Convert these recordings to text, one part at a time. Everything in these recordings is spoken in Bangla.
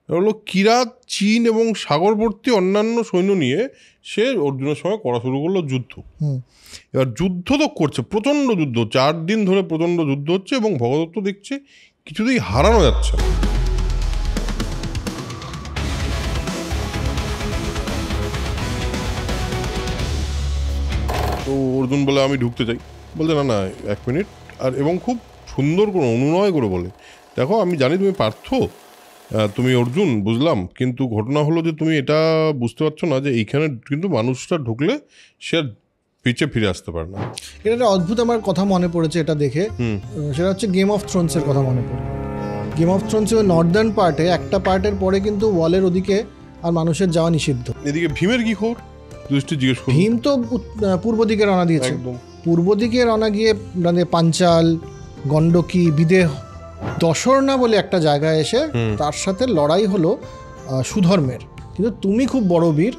হলো কিরাত, চীন এবং সাগরবর্তী অন্যান্য সৈন্য নিয়ে সে অর্জুনের সঙ্গে করা শুরু করলো যুদ্ধ। এবার যুদ্ধ তো করছে, প্রচণ্ড যুদ্ধ, 4 দিন ধরে প্রচণ্ড যুদ্ধ হচ্ছে এবং ভগদত্ত দেখছে কিছুতেই হারানো যাচ্ছে না। তো অর্জুন বলে আমি ঢুকতে চাই, বলছে না না 1 মিনিট, আর এবং খুব সুন্দর করে অনুনয় করে বলে, দেখো আমি জানি তুমি পার্থ, তুমি অর্জুন, বুঝলাম, কিন্তু ঘটনা হলো যে তুমি এটা বুঝতে পারছো না যে এইখানে কিন্তু মানুষটা ঢুকলে সে আর পিছিয়ে ফিরে আসতে পারে না। এটা একটা অদ্ভুত আমার কথা মনে পড়েছে এটা দেখে, সেটা হচ্ছে গেম অফ থ্রোনসের কথা মনে পড়ে। গেম অফ থ্রোনসের নর্দার্ন পার্টে একটা পার্টের পরে কিন্তু ওয়ালের ওদিকে আর মানুষের যাওয়া নিষিদ্ধ। এদিকে ভীমের কি খবর জিজ্ঞেস করো। ভীম তো পূর্ব দিকে রওনা দিয়েছে, পূর্ব দিকে রওনা গিয়ে পাঞ্চাল, গণ্ডকী, বিদেহ, দশরনা বলে একটা জায়গায় এসে তার সাথে লড়াই হলো সুধর্মের। কিন্তু তুমি খুব বড় বীর,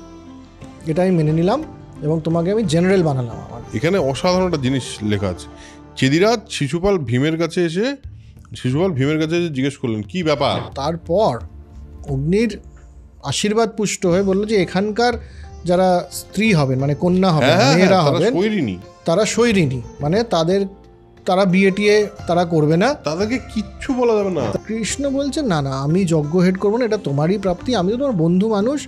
এটা আমি মেনে নিলাম এবং তোমাকে আমি জেনারেল বানালাম। আমার এখানে অসাধারণ একটা জিনিস লেখা আছে। চেদিরাজ শিশুপাল ভীমের কাছে এসে জিজ্ঞেস করলেন কি ব্যাপার। তারপর অগ্নির আশীর্বাদ পুষ্ট হয়ে বললো যে এখানকার যারা স্ত্রী হবেন, মানে কন্যা হবেন, মেয়েরা হবেন, তারা সৈরিনী, মানে তারা বিয়ে টিয়ে তারা করবে না, তাদেরকে কিচ্ছু বলা যাবে না। কৃষ্ণ বলছে না না, আমি যজ্ঞ হেড করবো না, এটা তোমারই প্রাপ্তি, আমি তো তোমার বন্ধু মানুষ,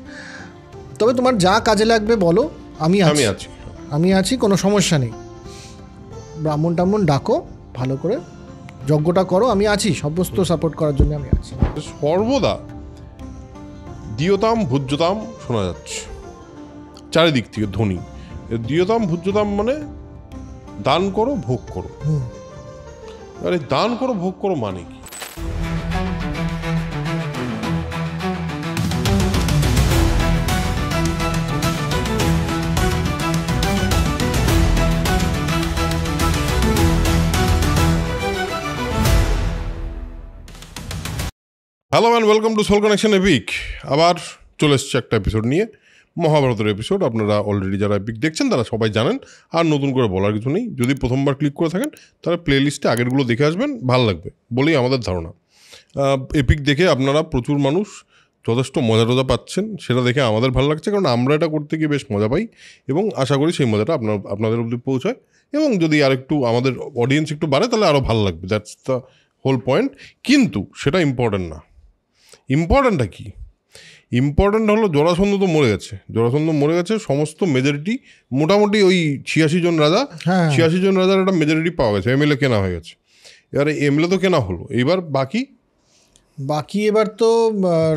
তবে তোমার যা কাজে লাগবে বলো, আমি আছি, কোনো সমস্যা নেই, ব্রাহ্মণ টাহ্মণ ডাকো, ভালো করে যজ্ঞটা করো, আমি আছি, সমস্ত সাপোর্ট করার জন্য আমি আছি। সর্বদা দিয়তাম ভুজ্যতাম শোনা যাচ্ছে চারিদিক থেকে ধ্বনি। দিয়তাম ভুজ্যতাম মানে দান করো ভোগ করো। আরে দান করো ভোগ করো মানে কি? Hello and welcome to Soul Connection Epic. আবার চলে এসছে একটা এপিসোড নিয়ে, মহাভারতের এপিসোড। আপনারা অলরেডি যারা এপিক দেখছেন তারা সবাই জানেন, আর নতুন করে বলার কিছু নেই। যদি প্রথমবার ক্লিক করে থাকেন তাহলে প্লে লিস্টে আগেরগুলো দেখে আসবেন, ভালো লাগবে বলেই আমাদের ধারণা। এপিক দেখে আপনারা প্রচুর মানুষ যথেষ্ট মজা টজা পাচ্ছেন, সেটা দেখে আমাদের ভালো লাগছে, কারণ আমরা এটা করতে গিয়ে বেশ মজা পাই এবং আশা করি সেই মজাটা আপনাদের অবধি পৌঁছায়। এবং যদি আর একটু আমাদের অডিয়েন্স একটু বাড়ে তাহলে আরও ভালো লাগবে, দ্যাটস দ্য হোল পয়েন্ট। কিন্তু সেটা ইম্পর্ট্যান্ট না। ইম্পর্ট্যান্টটা কি? ইম্পর্ট্যান্ট হলো জরাসন্ধ তো মরে গেছে, সমস্ত মেজরিটি মোটামুটি ওই 86 জন রাজা, 86 জন রাজার একটা মেজরিটি পাওয়া গেছে, এমএলএ কেনা হয়ে গেছে। এবারে এমএলএ তো কেনা হলো, এবার বাকি এবার তো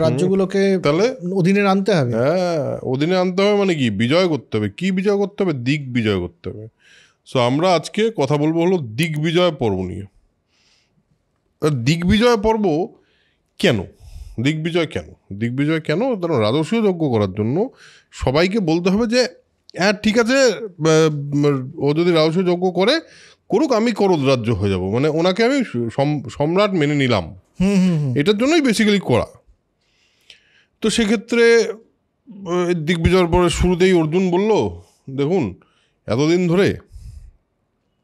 রাজ্যগুলোকে তাহলে অধীনে আনতে হবে। হ্যাঁ, অধীনে আনতে হবে মানে কি? বিজয় করতে হবে। কি বিজয় করতে হবে? দিক বিজয় করতে হবে। সো আমরা আজকে কথা বলবো হলো দিগ্বিজয় পর্ব নিয়ে। দিগ্বিজয় পর্ব কেন? দিগ্বিজয় কেন? কারণ রাজসূয় যজ্ঞ করার জন্য সবাইকে বলতে হবে যে হ্যাঁ ঠিক আছে, ও যদি রাজসূয় যজ্ঞ করুক, আমি করদ রাজ্য হয়ে যাব, মানে ওনাকে আমি সম্রাট মেনে নিলাম, এটার জন্যই বেসিক্যালি করা। তো সেক্ষেত্রে দিগ্বিজয়ের পরে শুরুতেই অর্জুন বলল, দেখুন এতদিন ধরে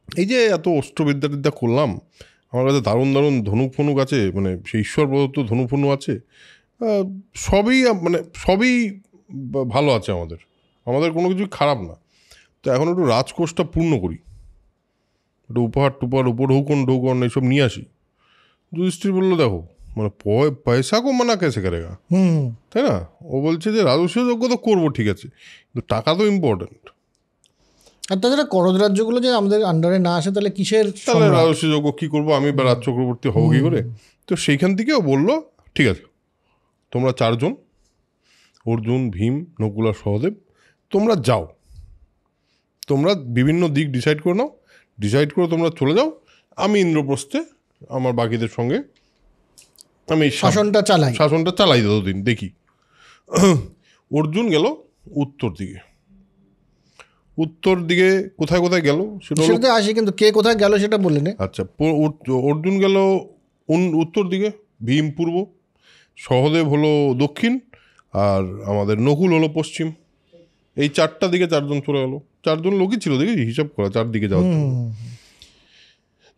এই যে এত অস্ত্রবিদ্যা করলাম, আমার কাছে দারুণ ধনুক ফনুক আছে, মানে সেই ঈশ্বর প্রদত্ত ধনুক ফনু আছে, সবই ভালো আছে, আমাদের কোনো কিছু খারাপ না। তো এখন একটু রাজকোষটা পূর্ণ করি, একটু উপহার টুপার, ঢৌকন এইসব নিয়ে আসি। যুধিষ্ঠির বললো, দেখো মানে পয়সা কো মানা কেসে করেগা, তাই না? ও বলছে যে রাজস্বীয় যজ্ঞ তো করবো ঠিক আছে, কিন্তু টাকা তো ইম্পর্টেন্ট। আর তাছাড়া করদ রাজ্যগুলো যে আমাদের আন্ডারে না আসে তাহলে তাহলে রাজস্বীয় যজ্ঞ কী করবো, আমি বা রাজ চক্রবর্তী হবো কী করে? তো সেইখান থেকে ও বললো, ঠিক আছে তোমরা 4 জন, অর্জুন, ভীম, নকুল আর সহদেব, তোমরা যাও, তোমরা বিভিন্ন দিক ডিসাইড করে তোমরা চলে যাও, আমি ইন্দ্রপ্রস্থে আমার বাকিদের সঙ্গে আমি শাসনটা চালাই ততদিন দেখি। অর্জুন গেল উত্তর দিকে কোথায় গেল সেটা আসি, কিন্তু কে কোথায় গেল সেটা বললেন। আচ্ছা, অর্জুন গেল উত্তর দিকে, ভীম পূর্ব, সহদেব হলো দক্ষিণ, আর আমাদের নকুল হলো পশ্চিম। এই 4টা দিকে 4 জন চলে গেল। 4 জন লোকই ছিল, দেখি হিসাব করা 4 দিকে যাওয়ার জন্য।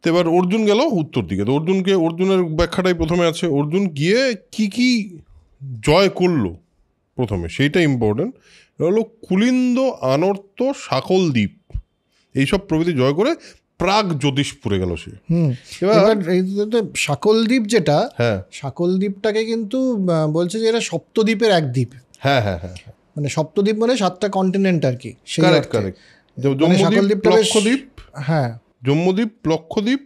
তো এবার অর্জুন গেল উত্তর দিকে। তো অর্জুনের ব্যাখ্যাটাই প্রথমে আছে। অর্জুন গিয়ে কি জয় করলো প্রথমে, সেইটা ইম্পর্টেন্ট। হলো কুলিন্দ, আনর্ত, শাকলদ্বীপ, এইসব প্রভৃতি জয় করে প্রাগ জ্যোতিষপুরে গেল সে। এবার এই শাকলদ্বীপ যেটা, হ্যাঁ শাকলদ্বীপটাকে কিন্তু বলছে যে এটা সপ্তদ্বীপের এক দ্বীপ। হ্যাঁ হ্যাঁ হ্যাঁ, মানে সপ্তদ্বীপ মানে 7টা কন্টিনেন্ট আর কি। Correct correct. জম্মুদ্বীপ, লক্ষদ্বীপ, হ্যাঁ জম্মুদ্বীপ, লক্ষদ্বীপ,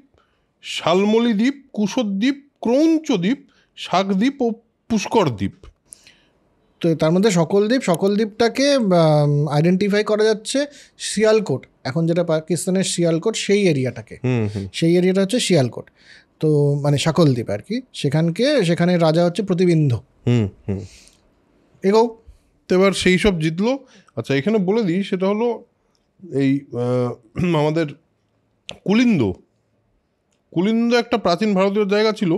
শালমলি দ্বীপ, কুশদ্বীপ, ক্রৌঞ্চদ্বীপ, শাকদ্বীপ ও পুষ্কর দ্বীপ। তো তার মধ্যে সকল দ্বীপটাকে আইডেন্টিফাই করা যাচ্ছে শিয়ালকোট, এখন যেটা পাকিস্তানের শিয়ালকোট, সেই এরিয়াটাকে, সেই এরিয়াটা হচ্ছে শিয়ালকোট। তো মানে শাকলদ্বীপ আর কি, সেখানে রাজা হচ্ছে প্রতিবিন্ধ। এগো। তো এবার সেই সব জিতলো। আচ্ছা এখানে বলে দিই, সেটা হলো এই আমাদের কুলিন্দ একটা প্রাচীন ভারতীয় জায়গা ছিল।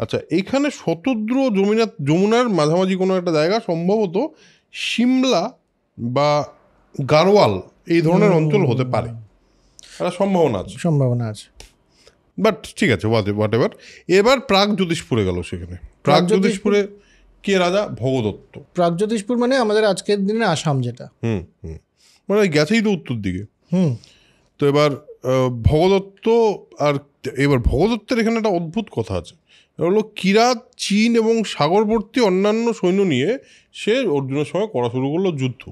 আচ্ছা এইখানে শতদ্রু যমুনার মাঝামাঝি কোনো একটা জায়গা, সম্ভবত সিমলা বা গারোয়াল এই ধরনের অঞ্চল হতে পারে, একটা সম্ভাবনা আছে। বাট ঠিক আছে, হোয়াট এভার। এবার প্রাগ জ্যোতিষপুরে গেল। সেখানে প্রাগ জ্যোতিষপুরে কে রাজা? ভগদত্ত। প্রাগ জ্যোতিষপুর মানে আমাদের আজকের দিনে আসাম, যেটা মানে গেছেই তো উত্তর দিকে। তো এবার ভগদত্ত, আর এবার ভগদত্তের এখানে একটা অদ্ভুত কথা আছে, হলো কিরাত, চীন এবং সাগরবর্তী অন্যান্য সৈন্য নিয়ে সে অর্জুনের সঙ্গে করা শুরু করলো যুদ্ধ।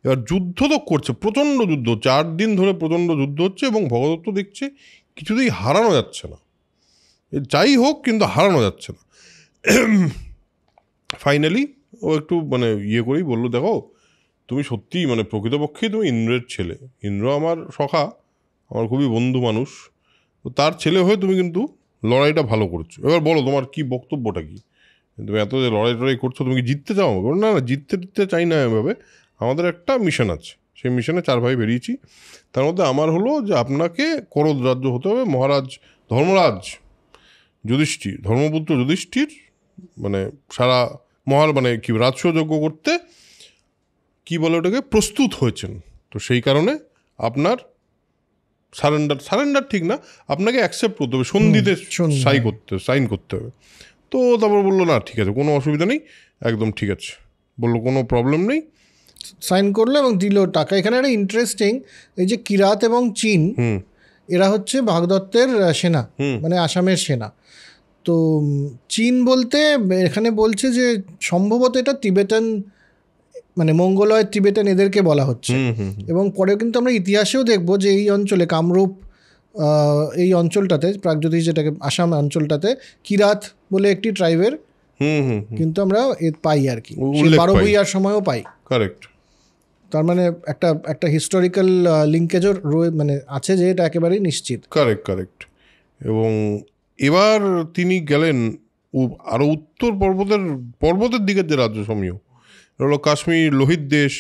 এবার যুদ্ধ তো করছে, প্রচণ্ড যুদ্ধ, 4 দিন ধরে প্রচণ্ড যুদ্ধ হচ্ছে, এবং ভগদত্ত দেখছে কিছুতেই হারানো যাচ্ছে না, যাই হোক কিন্তু হারানো যাচ্ছে না। ফাইনালি ও একটু মানে করেই বললো, দেখো তুমি সত্যিই মানে প্রকৃতপক্ষেই তুমি ইন্দ্রের ছেলে, ইন্দ্র আমার সখা, আমার খুবই বন্ধু মানুষ, তো তার ছেলে হয়ে তুমি কিন্তু লড়াইটা ভালো করছো। এবার বলো তোমার কি বক্তব্যটা কি, তুমি এত যে লড়াই করছো, তুমি কি জিততে চাও? না না, জিততে চাই না এভাবে, আমাদের একটা মিশন আছে, সেই মিশনে 4 ভাই বেরিয়েছি, তার মধ্যে আমার হলো যে আপনাকে করদ রাজ্য হতে হবে। মহারাজ ধর্মরাজ যুধিষ্ঠির, ধর্মপুত্র যুধিষ্ঠির মানে সারা মানে কি রাজস্বযজ্ঞ করতে কি বলে ওটাকে প্রস্তুত হয়েছেন। তো সেই কারণে আপনার সারেন্ডার ঠিক না, আপনাকে অ্যাকসেপ্ট করতে হবে, সন্ধিতে সাইন করতে হবে। তো তারপর বললো না ঠিক আছে, কোনো অসুবিধা নেই, একদম ঠিক আছে, বললো কোনো প্রবলেম নেই, সাইন করলো এবং দিল টাকা। এখানে একটা ইন্টারেস্টিং, এই যে কিরাত এবং চীন, এরা হচ্ছে ভাগদত্তের সেনা, মানে আসামের সেনা। তো চীন বলতে এখানে বলছে যে সম্ভবত এটা তিবেটান, মানে মঙ্গলয় তিবেটান, এদেরকে বলা হচ্ছে। এবং পরে কিন্তু আমরা ইতিহাসেও দেখবো যে এই অঞ্চলে কামরূপ, এই অঞ্চলটাতে প্রাগজ্যোতিষ যেটাকে আসাম অঞ্চলটাতে কিরাত বলে একটি ট্রাইবের কিন্তু আমরা পাই আর কি, 12 ভূঁইয়ার সময়ও পাই। কারেক্ট। তার মানে একটা হিস্টোরিক্যাল লিঙ্কেজও মানে আছে, যে এটা একেবারেই নিশ্চিত। কারেক্ট। এবং এবার তিনি গেলেন আরও উত্তর পর্বতের দিকের যে রাজ্যসমূহ হলো কাশ্মীর, লোহিত দেশ,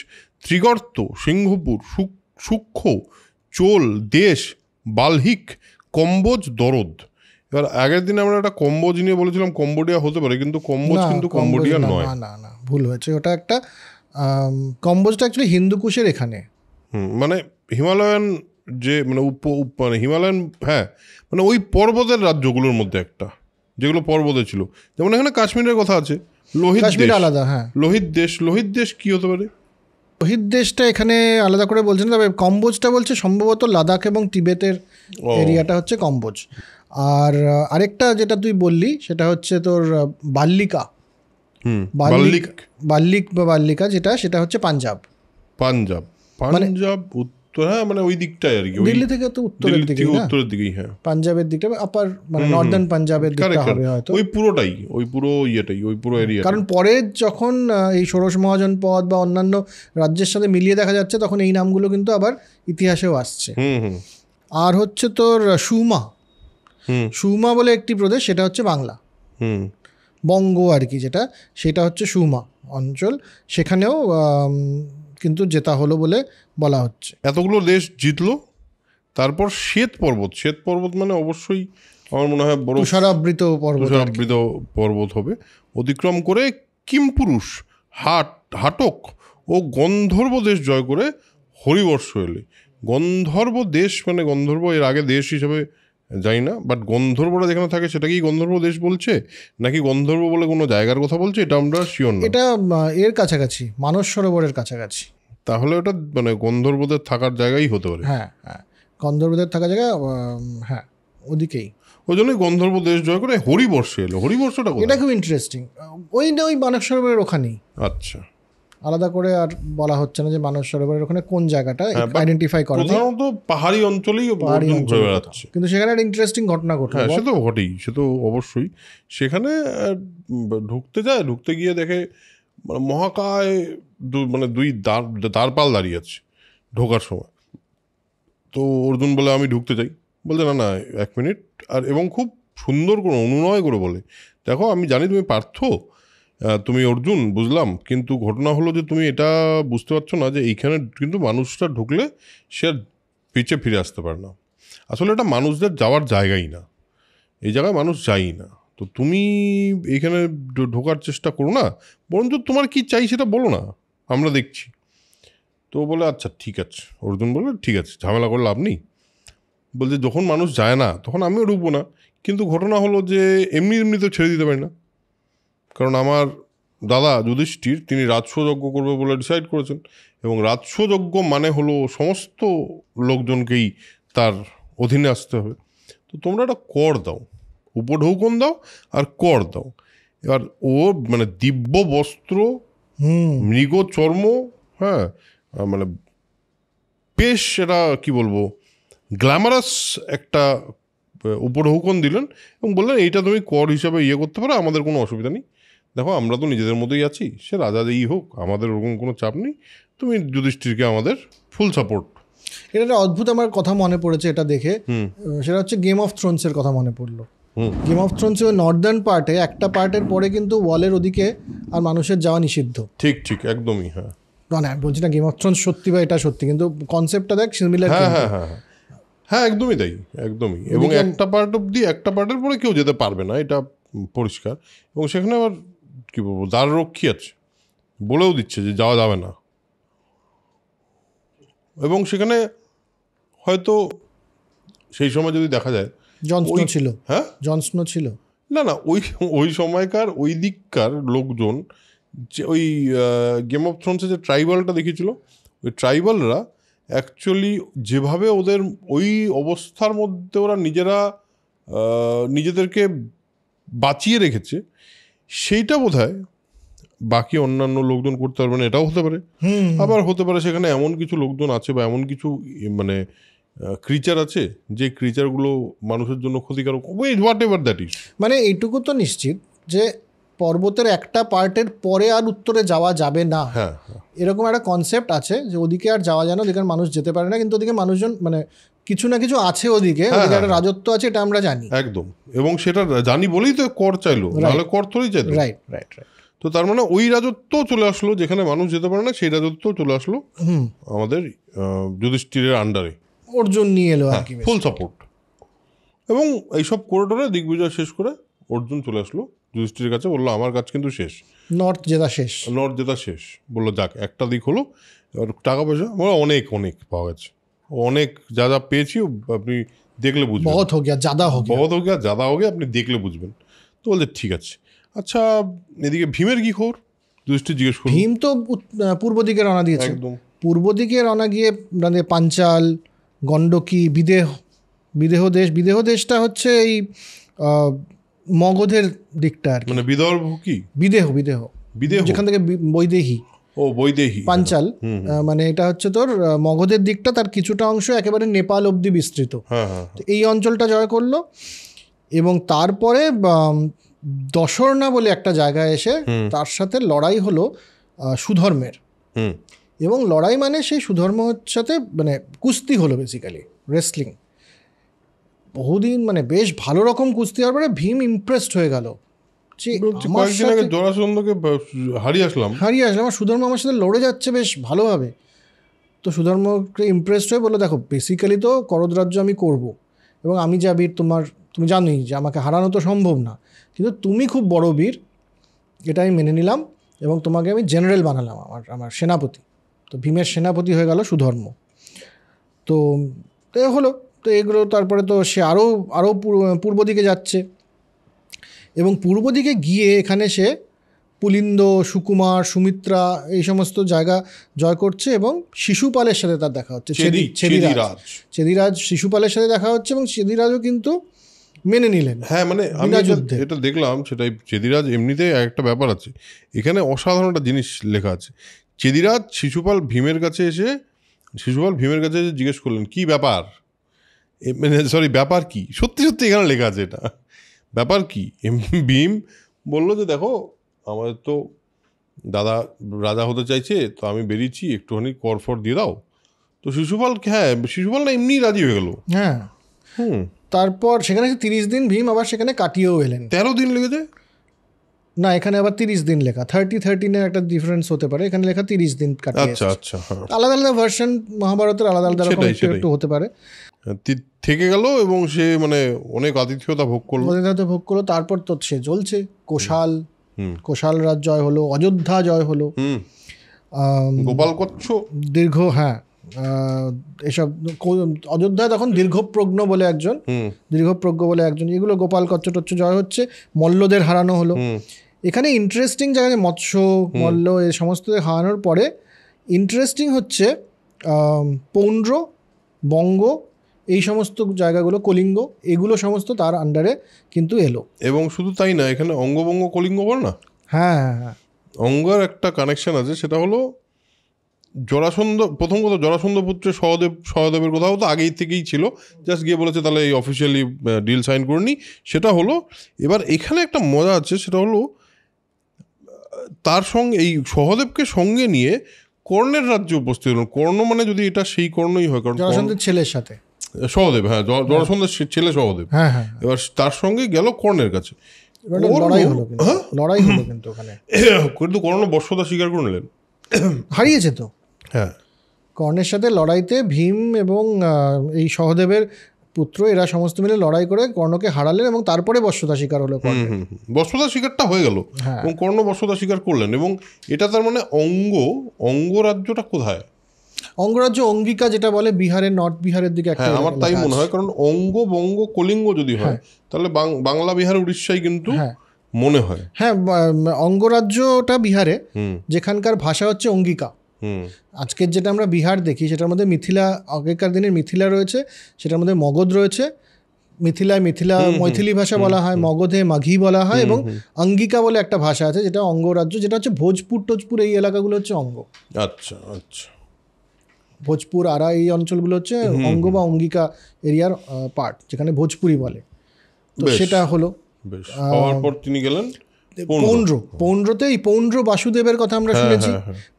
ত্রিগর্ত, সিংহপুর, সূক্ষ্ম, চোল দেশ, বাল্হিক, কম্বোজ, দরদ। এবার আগের দিন আমরা একটা কম্বোজ নিয়ে বলেছিলাম কম্বোডিয়া হতে পারে, কিন্তু কম্বোডিয়া নয়, না ভুল হয়েছে, ওটা একটা কম্বোজটা অ্যাকচুয়ালি হিন্দুকুশের এখানে, মানে হিমালয়ান যে মানে হিমালয়ান, হ্যাঁ মানে ওই পর্বতের রাজ্যগুলোর মধ্যে একটা, যেগুলো পর্বতে ছিল। যেমন এখানে কাশ্মীরের কথা আছে, লোহিত দেশ আলাদা। হ্যাঁ, লোহিত দেশ কি হতে পারে? লোহিত দেশটা এখানে আলাদা করে বলছেন, তবে কম্বোজটা বলছে সম্ভবত লাদাখ এবং তিবেতের এরিয়াটা হচ্ছে কম্বোজ। আর আরেকটা যেটা তুই বললি সেটা হচ্ছে তোর বাল্লিকা, বাল্লিকা সেটা হচ্ছে পাঞ্জাব উত্তর, হ্যাঁ মানে ওই দিকটাই আর কি, দিল্লি থেকে তো উত্তরের দিকেই, হ্যাঁ পাঞ্জাবের দিকটা, আপার মানে নর্দার্ন পাঞ্জাবের দিকটা হবে হয়তো, ওই পুরো এরিয়া। কারণ পরে যখন এই ষোড়শ মহাজন পদ বা অন্যান্য রাজ্যের সাথে মিলিয়ে দেখা যাচ্ছে, তখন এই নামগুলো কিন্তু আবার ইতিহাসেও আসছে। আর হচ্ছে তোর সুমা বলে একটি প্রদেশ, সেটা হচ্ছে বাংলা, বঙ্গ আর কি, সেটা হচ্ছে সুমা অঞ্চল, সেখানেও কিন্তু জেতা হলো বলে বলা হচ্ছে। এতগুলো দেশ জিতলো, তারপর শ্বেত পর্বত মানে অবশ্যই আমার মনে হয় বড় তুষারাবৃত পর্বত হবে, অতিক্রম করে কিমপুরুষ, হাটক ও গন্ধর্ব দেশ জয় করে হরিবর্ষ এলে। গন্ধর্ব দেশ মানে গন্ধর্ব এর আগে দেশ হিসেবে জানি না, বাট গন্ধর্বরা যেখানে থাকে সেটাকেই গন্ধর্ব দেশ বলছে নাকি গন্ধর্ব বলে কোনো জায়গার কথা বলছে এটা আমরা শিওর না। এটা এর কাছাকাছি, মানস সরোবরের কাছাকাছি। তাহলে ওটা মানে গন্ধর্বদের থাকার জায়গাই হতে পারে। হ্যাঁ, গন্ধর্বদের থাকা জায়গা, হ্যাঁ ওদিকেই। ওই জন্যই গন্ধর্ব দেশ জয় করে হরিবর্ষে এলো। হরিবর্ষটা এটা খুব ইন্টারেস্টিং। ওই মানস সরোবরের ওখানেই। আচ্ছা, আলাদা করে আর বলা হচ্ছে না যে মানস সরোবরের ওখানে কোন জায়গাটা আইডেন্টিফাই করা, প্রধানত পাহাড়ি অঞ্চলেই ঘুরে বেড়াচ্ছে। কিন্তু সেখানে একটা ইন্টারেস্টিং ঘটনা ঘটলো। হ্যাঁ, সে তো ঘটেই, সে তো অবশ্যই। সেখানে ঢুকতে গিয়ে দেখে মহাকায় মানে দুই দ্বারপাল দাঁড়িয়ে আছে ঢোকার সময়। তো অর্জুন বলে আমি ঢুকতে চাই, বলছে না না 1 মিনিট, আর এবং খুব সুন্দর করে অনুনয় করে বলে, দেখো আমি জানি তুমি পার্থ, তুমি অর্জুন, বুঝলাম, কিন্তু ঘটনা হলো যে তুমি এটা বুঝতে পারছো না যে এইখানে কিন্তু মানুষটা ঢুকলে সে আর পিছে ফিরে আসতে পারে না। আসলে এটা মানুষদের যাওয়ার জায়গাই না, এই জায়গায় মানুষ যাই না। তো তুমি এইখানে ঢোকার চেষ্টা করো না, বরঞ্চ তোমার কি চাই সেটা বলো না, আমরা দেখছি। তো বলে আচ্ছা ঠিক আছে, অর্জুন বলে ঠিক আছে, ঝামেলা করলে লাভ নেই। বলছে যখন মানুষ যায় না তখন আমিও ঢুকবো না, কিন্তু ঘটনা হলো যে এমনি তো ছেড়ে দিতে পারি না, কারণ আমার দাদা যুধিষ্ঠির তিনি রাজস্বযজ্ঞ করবে বলে ডিসাইড করেছেন, এবং রাজস্বযজ্ঞ মানে হলো সমস্ত লোকজনকেই তার অধীনে আসতে হবে। তো তোমরা একটা কর দাও, উপঢৌকন দাও আর কর দাও। এবার ও মানে দিব্য বস্ত্র, মৃগ চর্ম, হ্যাঁ, মানে বেশ এটা কি বলবো গ্ল্যামারাস একটা উপঢৌকন দিলেন এবং বললেন এইটা তুমি কর হিসাবে করতে পারো, আমাদের কোনো অসুবিধা নেই। দেখো আমরা তো নিজেদের মধ্যেই আছি, সে রাজা যেই হোক, আমাদের ওরকম কোনো চাপ নেই, তুমি যুধিষ্ঠিরকে আমাদের ফুল সাপোর্ট। এটা একটা অদ্ভুত আমার কথা মনে পড়েছে এটা দেখে, সেটা হচ্ছে গেম অফ থ্রোনসের কথা মনে পড়লো। গেম অফ থ্রোনসের ওই নর্দার্ন পার্টে একটা পার্টের পরে কিন্তু ওয়ালের ওদিকে আর মানুষের যাওয়া নিষিদ্ধ। ঠিক একদমই। হ্যাঁ মানে আমি বলছি না গেম অফ থ্রোনস সত্যি বা এটা সত্যি, কিন্তু কনসেপ্টটা দেখ সিমিলার। হ্যাঁ একদমই তাই, একদমই। এবং একটা পার্ট অব্দি, একটা পার্টের পরে কেউ যেতে পারবে না, এটা পরিষ্কার। এবং সেখানে আবার কি বলবো দ্বাররক্ষী আছে, বলেও দিচ্ছে যে যাওয়া যাবে না। এবং সেখানে হয়তো সেই সময় যদি দেখা যায় জন স্নো ছিল। হ্যাঁ, জন স্নো ছিল না ওই সময়কার ওই দিককার লোকজন, যে ওই গেম অফ থ্রোনসে যে ট্রাইবালটা দেখিয়েছিল, ওই ট্রাইবালরা অ্যাকচুয়ালি যেভাবে ওদের ওই অবস্থার মধ্যে ওরা নিজেদেরকে বাঁচিয়ে রেখেছে, সেইটা বোধহয় বাকি অন্যান্য লোকজন করতে পারবে না। এটাও হতে পারে, আবার হতে পারে সেখানে এমন কিছু লোকজন আছে বা এমন কিছু মানে ক্রিচার আছে যে ক্রিচারগুলো মানুষের জন্য ক্ষতিকারক, হোয়াট এভার দ্যাট ইজ। মানে এইটুকু তো নিশ্চিত যে পর্বতের একটা পার্টের পরে আর উত্তরে যাওয়া যাবে না। হ্যাঁ, এরকম একটা কনসেপ্ট আছে যে ওদিকে আর যাওয়া যায় না, ওদিকে মানুষ যেতে পারে না, কিন্তু ওদিকে মানুষজন মানে কিছু না কিছু আছে, ওদিকে একটা রাজত্ব আছে, এটা আমরা জানি একদম। এবং সেটা জানি বলেই তো কর চাইলো, নাহলে কর থরেই চাইতো। রাইট। তো তার মানে ওই রাজত্ব চলে আসলো যেখানে মানুষ যেতে পারে না, সেই রাজত্ব চলে আসলো আমাদের যুধিষ্ঠিরের আন্ডারে, অর্জুন নিয়ে এলো আর কি ফুল সাপোর্ট। এবং এইসব করিডোরে দিগ্বিজয় শেষ করে অর্জুন চলে আসলো যুধিষ্ঠিরের কাছে, বললো আমার কাজ কিন্তু শেষ, নর্থ জেতা শেষ। বললো যাক একটা দিক হলো। এবার টাকা পয়সা অনেক পাওয়া গেছে, অনেক যা পেয়েছি আপনি দেখলে বুঝবেন, বহুত হো গিয়া জাদা হো গিয়া, আপনি দেখলে বুঝবেন। তো বলছে ঠিক আছে। আচ্ছা এদিকে ভীমের কি খবর, যুধিষ্ঠির জিজ্ঞেস করল। ভীম তো পূর্ব দিকে রওনা দিয়েছে। একদম পূর্ব দিকে রওনা গিয়ে পাঞ্চাল, গণ্ডকী, বিদেহ দেশটা হচ্ছে এই মগধের দিকটা আর কি, মানে বিদর্ভ কি বিদেহ যেখান থেকে বৈদেহী, পাঞ্চাল, মানে এটা হচ্ছে তোর মগধের দিকটা, তার কিছুটা অংশ একেবারে নেপাল অবধি বিস্তৃত। এই অঞ্চলটা জয় করলো এবং তারপরে দশর্ণা বলে একটা জায়গায় এসে তার সাথে লড়াই হলো সুধর্মের। এবং লড়াই মানে সেই সুধর্মের সাথে মানে কুস্তি হলো, বেসিক্যালি রেসলিং। বহুদিন মানে বেশ ভালো রকম কুস্তি হওয়ার পরে ভীম ইমপ্রেসড হয়ে গেল যে জরাসন্ধকে হারিয়ে আসলাম, আর সুধর্ম আমার সাথে লড়ে যাচ্ছে বেশ ভালোভাবে। তো সুধর্মকে ইমপ্রেসড হয়ে বললো দেখো বেসিক্যালি তো করদরাজ্য আমি করব, এবং আমি যা বীর তুমি জানোই যে আমাকে হারানো তো সম্ভব না, কিন্তু তুমি খুব বড় বীর, এটা আমি মেনে নিলাম এবং তোমাকে আমি জেনারেল বানালাম, আমার সেনাপতি। তো ভীমের সেনাপতি হয়ে গেল সুধর্ম। তো হলো তো এগুলো তারপরে তো সে আরও আরও পূর্ব দিকে যাচ্ছে, এবং পূর্ব দিকে গিয়ে এখানে সে পুলিন্দ, সুকুমার, সুমিত্রা এই সমস্ত জায়গা জয় করছে, এবং শিশুপালের সাথে তার দেখা হচ্ছে। চেদিরাজ শিশুপালের সাথে দেখা হচ্ছে, এবং চেদিরাজও কিন্তু মেনে নিলেন। হ্যাঁ, মানে আমি এটা দেখলাম, সেটাই। চেদিরাজ এমনিতে একটা ব্যাপার আছে এখানে, অসাধারণ একটা জিনিস লেখা আছে। চেদিরাজ শিশুপাল ভীমের কাছে এসে জিজ্ঞেস করলেন কি ব্যাপার, মানে সরি ব্যাপার কি, সত্যি সত্যি এখানে লেখা আছে এটা, ব্যাপার কি। ভীম বললো যে দেখো আমাদের তো দাদা রাজা হতে চাইছে, তো আমি বেরিয়েছি, একটুখানি করফর দিয়ে দাও। তো শিশুপাল না এমনি রাজি হয়ে গেল। হ্যাঁ, তারপর সেখানে 30 দিন ভীম আবার সেখানে কাটিয়েও এলেন। 13 দিন লেগেছে না, এখানে আবার 30 দিন লেখা, 13 একটা ডিফারেন্স হতে পারে, এখানে লেখা 30 দিন কাটিয়ে। আচ্ছা, আলাদা আলাদা ভার্সন মহাভারতের, আলাদা আলাদা একটু হতে পারে। থেকে গেল, এবং সে মানে অনেক আতিথ্যতা ভোগ করলো। তারপর তো সে চলছে, কোশাল রাজ জয় হলো, অযোধ্যা জয় হলো, গোপালকচ্ছ দীর্ঘ, হ্যাঁ এসব অযোধ্যা তখন দীর্ঘপ্রজ্ঞ বলে একজন, এগুলো গোপালকচ্ছ টচ্ছ জয় হচ্ছে, মল্লদের হারানো হলো। এখানে ইন্টারেস্টিং জায়গায় মৎস্য, মল্ল এই সমস্ত হারানোর পরে ইন্টারেস্টিং হচ্ছে পৌন্ড্র, বঙ্গ, এই সমস্ত জায়গাগুলো, কলিঙ্গ, এগুলো সমস্ত তার আন্ডারে কিন্তু এলো। এবং শুধু তাই না, এখানে অঙ্গবঙ্গ কলিঙ্গ বল না। হ্যাঁ, অঙ্গের একটা কানেকশন আছে, সেটা হলো জরাসন্ধ, প্রথম কথা জরাসন্ধ পুত্রের সহদেবের কোথাও তো আগেই থেকেই ছিল, জাস্ট গিয়ে বলেছে তাহলে এই অফিসিয়ালি ডিল সাইন করে নি, সেটা হলো। এবার এখানে একটা মজা আছে, সেটা হলো তার সঙ্গে এই সহদেবকে সঙ্গে নিয়ে কর্ণের রাজ্যে উপস্থিত হল। কর্ণ মানে যদি এটা সেই কর্ণই হয়, কারণ জরাসন্ধের ছেলের সাথে সহদেব, হ্যাঁ জরাসন্ধের ছেলে সহদেব, এবার তার সঙ্গে গেল কর্ণের কাছে, লড়াই হলো কিন্তু ওখানে, কিন্তু কর্ণ বর্ষতা স্বীকার করে নিলেন, হারিয়েছে তো। হ্যাঁ, কর্ণের সাথে লড়াইতে ভীম এবং এই সহদেবের পুত্র এরা সমস্ত মিলে লড়াই করে কর্ণকে হারালেন, এবং তারপরে বর্ষতা স্বীকার হলো। বর্ষতা স্বীকারটা হয়ে গেল, এবং কর্ণ বর্ষতা স্বীকার করলেন। এবং এটা তার মানে অঙ্গরাজ্যটা কোথায়? অঙ্গরাজ্য অঙ্গিকা যেটা বলে, বিহারের, নর্থ বিহারের দিকে একটা, আমার তাই মনে হয়, কারণ অঙ্গ, বঙ্গ, কলিঙ্গ যদি হয় তাহলে বাংলা, বিহার, উড়িষ্যাই কিন্তু মনে হয়। হ্যাঁ, অঙ্গরাজ্যটা বিহারে, যেখানকার ভাষা হচ্ছে অঙ্গিকা। আজকের যেটা আমরা বিহার দেখি সেটার মধ্যে মিথিলা, আগেকার দিনের মিথিলা রয়েছে, সেটার মধ্যে মগধ রয়েছে। মিথিলা মৈথিলি ভাষা বলা হয়, মগধে মাঘি বলা হয়, এবং অঙ্গিকা বলে একটা ভাষা আছে যেটা অঙ্গরাজ্য, যেটা হচ্ছে ভোজপুর টোজপুর এই এলাকাগুলো হচ্ছে অঙ্গ। আচ্ছা, ভোজপুর, আরা, এই অঞ্চলগুলো হচ্ছে অঙ্গ বা অঙ্গিকা এরিয়ার পার্ট, যেখানে ভোজপুরি বলে। তো সেটা হলো। পর তিনি গেলেন পৌন্ড্রতে। এই পৌন্ড্র বাসুদেবের কথা আমরা শুনেছি।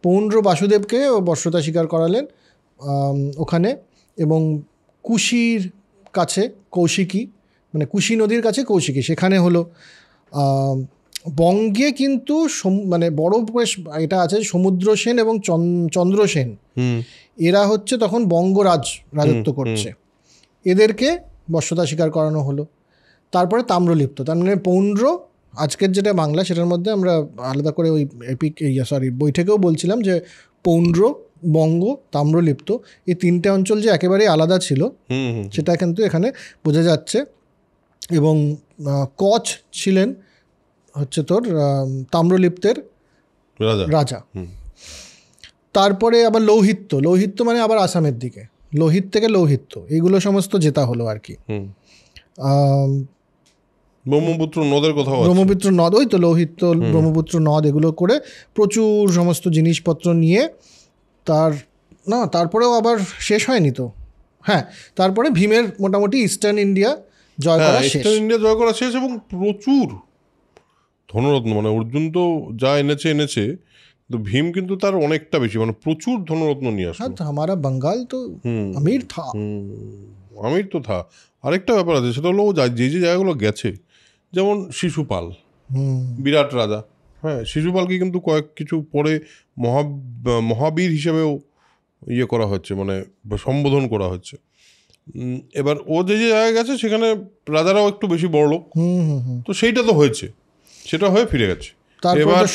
পৌন্ড্র বাসুদেবকে বর্ষতা স্বীকার করালেন ওখানে, এবং কুশির কাছে কৌশিকী, মানে কুশি নদীর কাছে কৌশিকী, সেখানে হলো। বঙ্গে কিন্তু মানে বড় এটা আছে, সমুদ্র সেন এবং চন্দ্রসেন, এরা হচ্ছে তখন বঙ্গরাজ রাজত্ব করছে, এদেরকে বর্ষতা স্বীকার করানো হলো। তারপরে তাম্রলিপ্ত, তার মানে পৌন্ড্র, আজকের যেটা বাংলা সেটার মধ্যে আমরা আলাদা করে ওই বৈঠকেও বলছিলাম যে পৌন্ড্র, বঙ্গ, তাম্রলিপ্ত এই তিনটে অঞ্চল যে একেবারেই আলাদা ছিল সেটা কিন্তু এখানে বোঝা যাচ্ছে। এবং কচ ছিলেন হচ্ছে তোর তাম্রলিপ্তের রাজা। তারপরে আবার লৌহিত্য মানে আবার আসামের দিকে, লোহিত থেকে লৌহিত্য, এইগুলো সমস্ত জেতা হলো আর কি। ব্রহ্মপুত্র নদের কথা, ব্রহ্মপুত্র নদ, ওই তো লৌহিত্য, ব্রহ্মপুত্র নদ, এগুলো করে প্রচুর সমস্ত জিনিসপত্র নিয়ে তারপরেও আবার শেষ হয়নি তো। হ্যাঁ, তারপরে ভীমের মোটামুটি ইস্টার্ন ইন্ডিয়া জয় করা শেষ, এবং প্রচুর ধনরত্ন, মানে অর্জুন তো যা এনেছে তো ভীম কিন্তু তার অনেকটা বেশি, মানে প্রচুর ধনরত্ন নিয়ে আসে। আমারা বাঙ্গাল তো আমির তো থা। আরেকটা ব্যাপার আছে, সেটা হলো যে জায়গাগুলো গেছে, যেমন শিশুপাল, বিরাট রাজা, হ্যাঁ, শিশুপালকে কিন্তু কিছু পরে মহাবীর হিসেবেও করা হচ্ছে, মানে সম্বোধন করা হচ্ছে। এবার ও যে জায়গায় গেছে সেখানে রাজারাও একটু বেশি বড় লোক, তো সেইটা তো হয়েছে, সেটা হয়ে ফিরে গেছে। এবার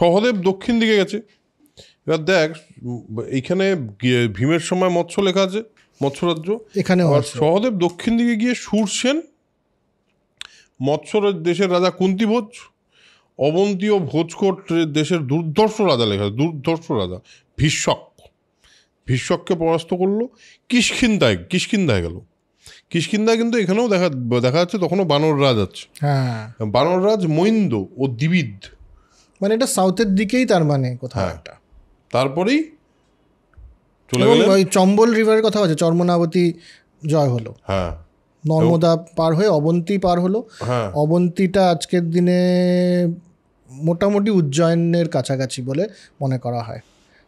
সহদেব দক্ষিণ দিকে গেছে। এবার দেখ, এইখানে ভীমের সময় মৎস্য লেখা আছে, মৎস্যরাজ্য। এখানেও আর আছে। সহদেব দক্ষিণ দিকে গিয়ে সুরসেন, মৎস্য দেশের রাজা কুন্তিভোজ, অবন্তী ও ভোজকোট দেশের দুর্ধর্ষ রাজা লেখা, দুর্ধর্ষ রাজা ভীষ্মককে পরাস্ত করলো। কিষ্কিন্ধায় গেল। কিষ্কিন্ধায় কিন্তু এখানেও দেখা যাচ্ছে তখনও বানর রাজ আছে। হ্যাঁ, বানর রাজ মৈন্দ ও দিবিদ, মানে এটা সাউথের দিকেই তার মানে কোথাও একটা। তারপরেই চলে এবং গেলেন। ওই চম্বল রিভারের কথা আছে, চর্মনাবতী জয় হলো, হ্যাঁ নর্মদা পার হয়ে অবন্তী পার হলো। হ্যাঁ অবন্তীটা আজকের দিনে মোটামুটি উজ্জয়নের কাছাকাছি বলে মনে করা হয়।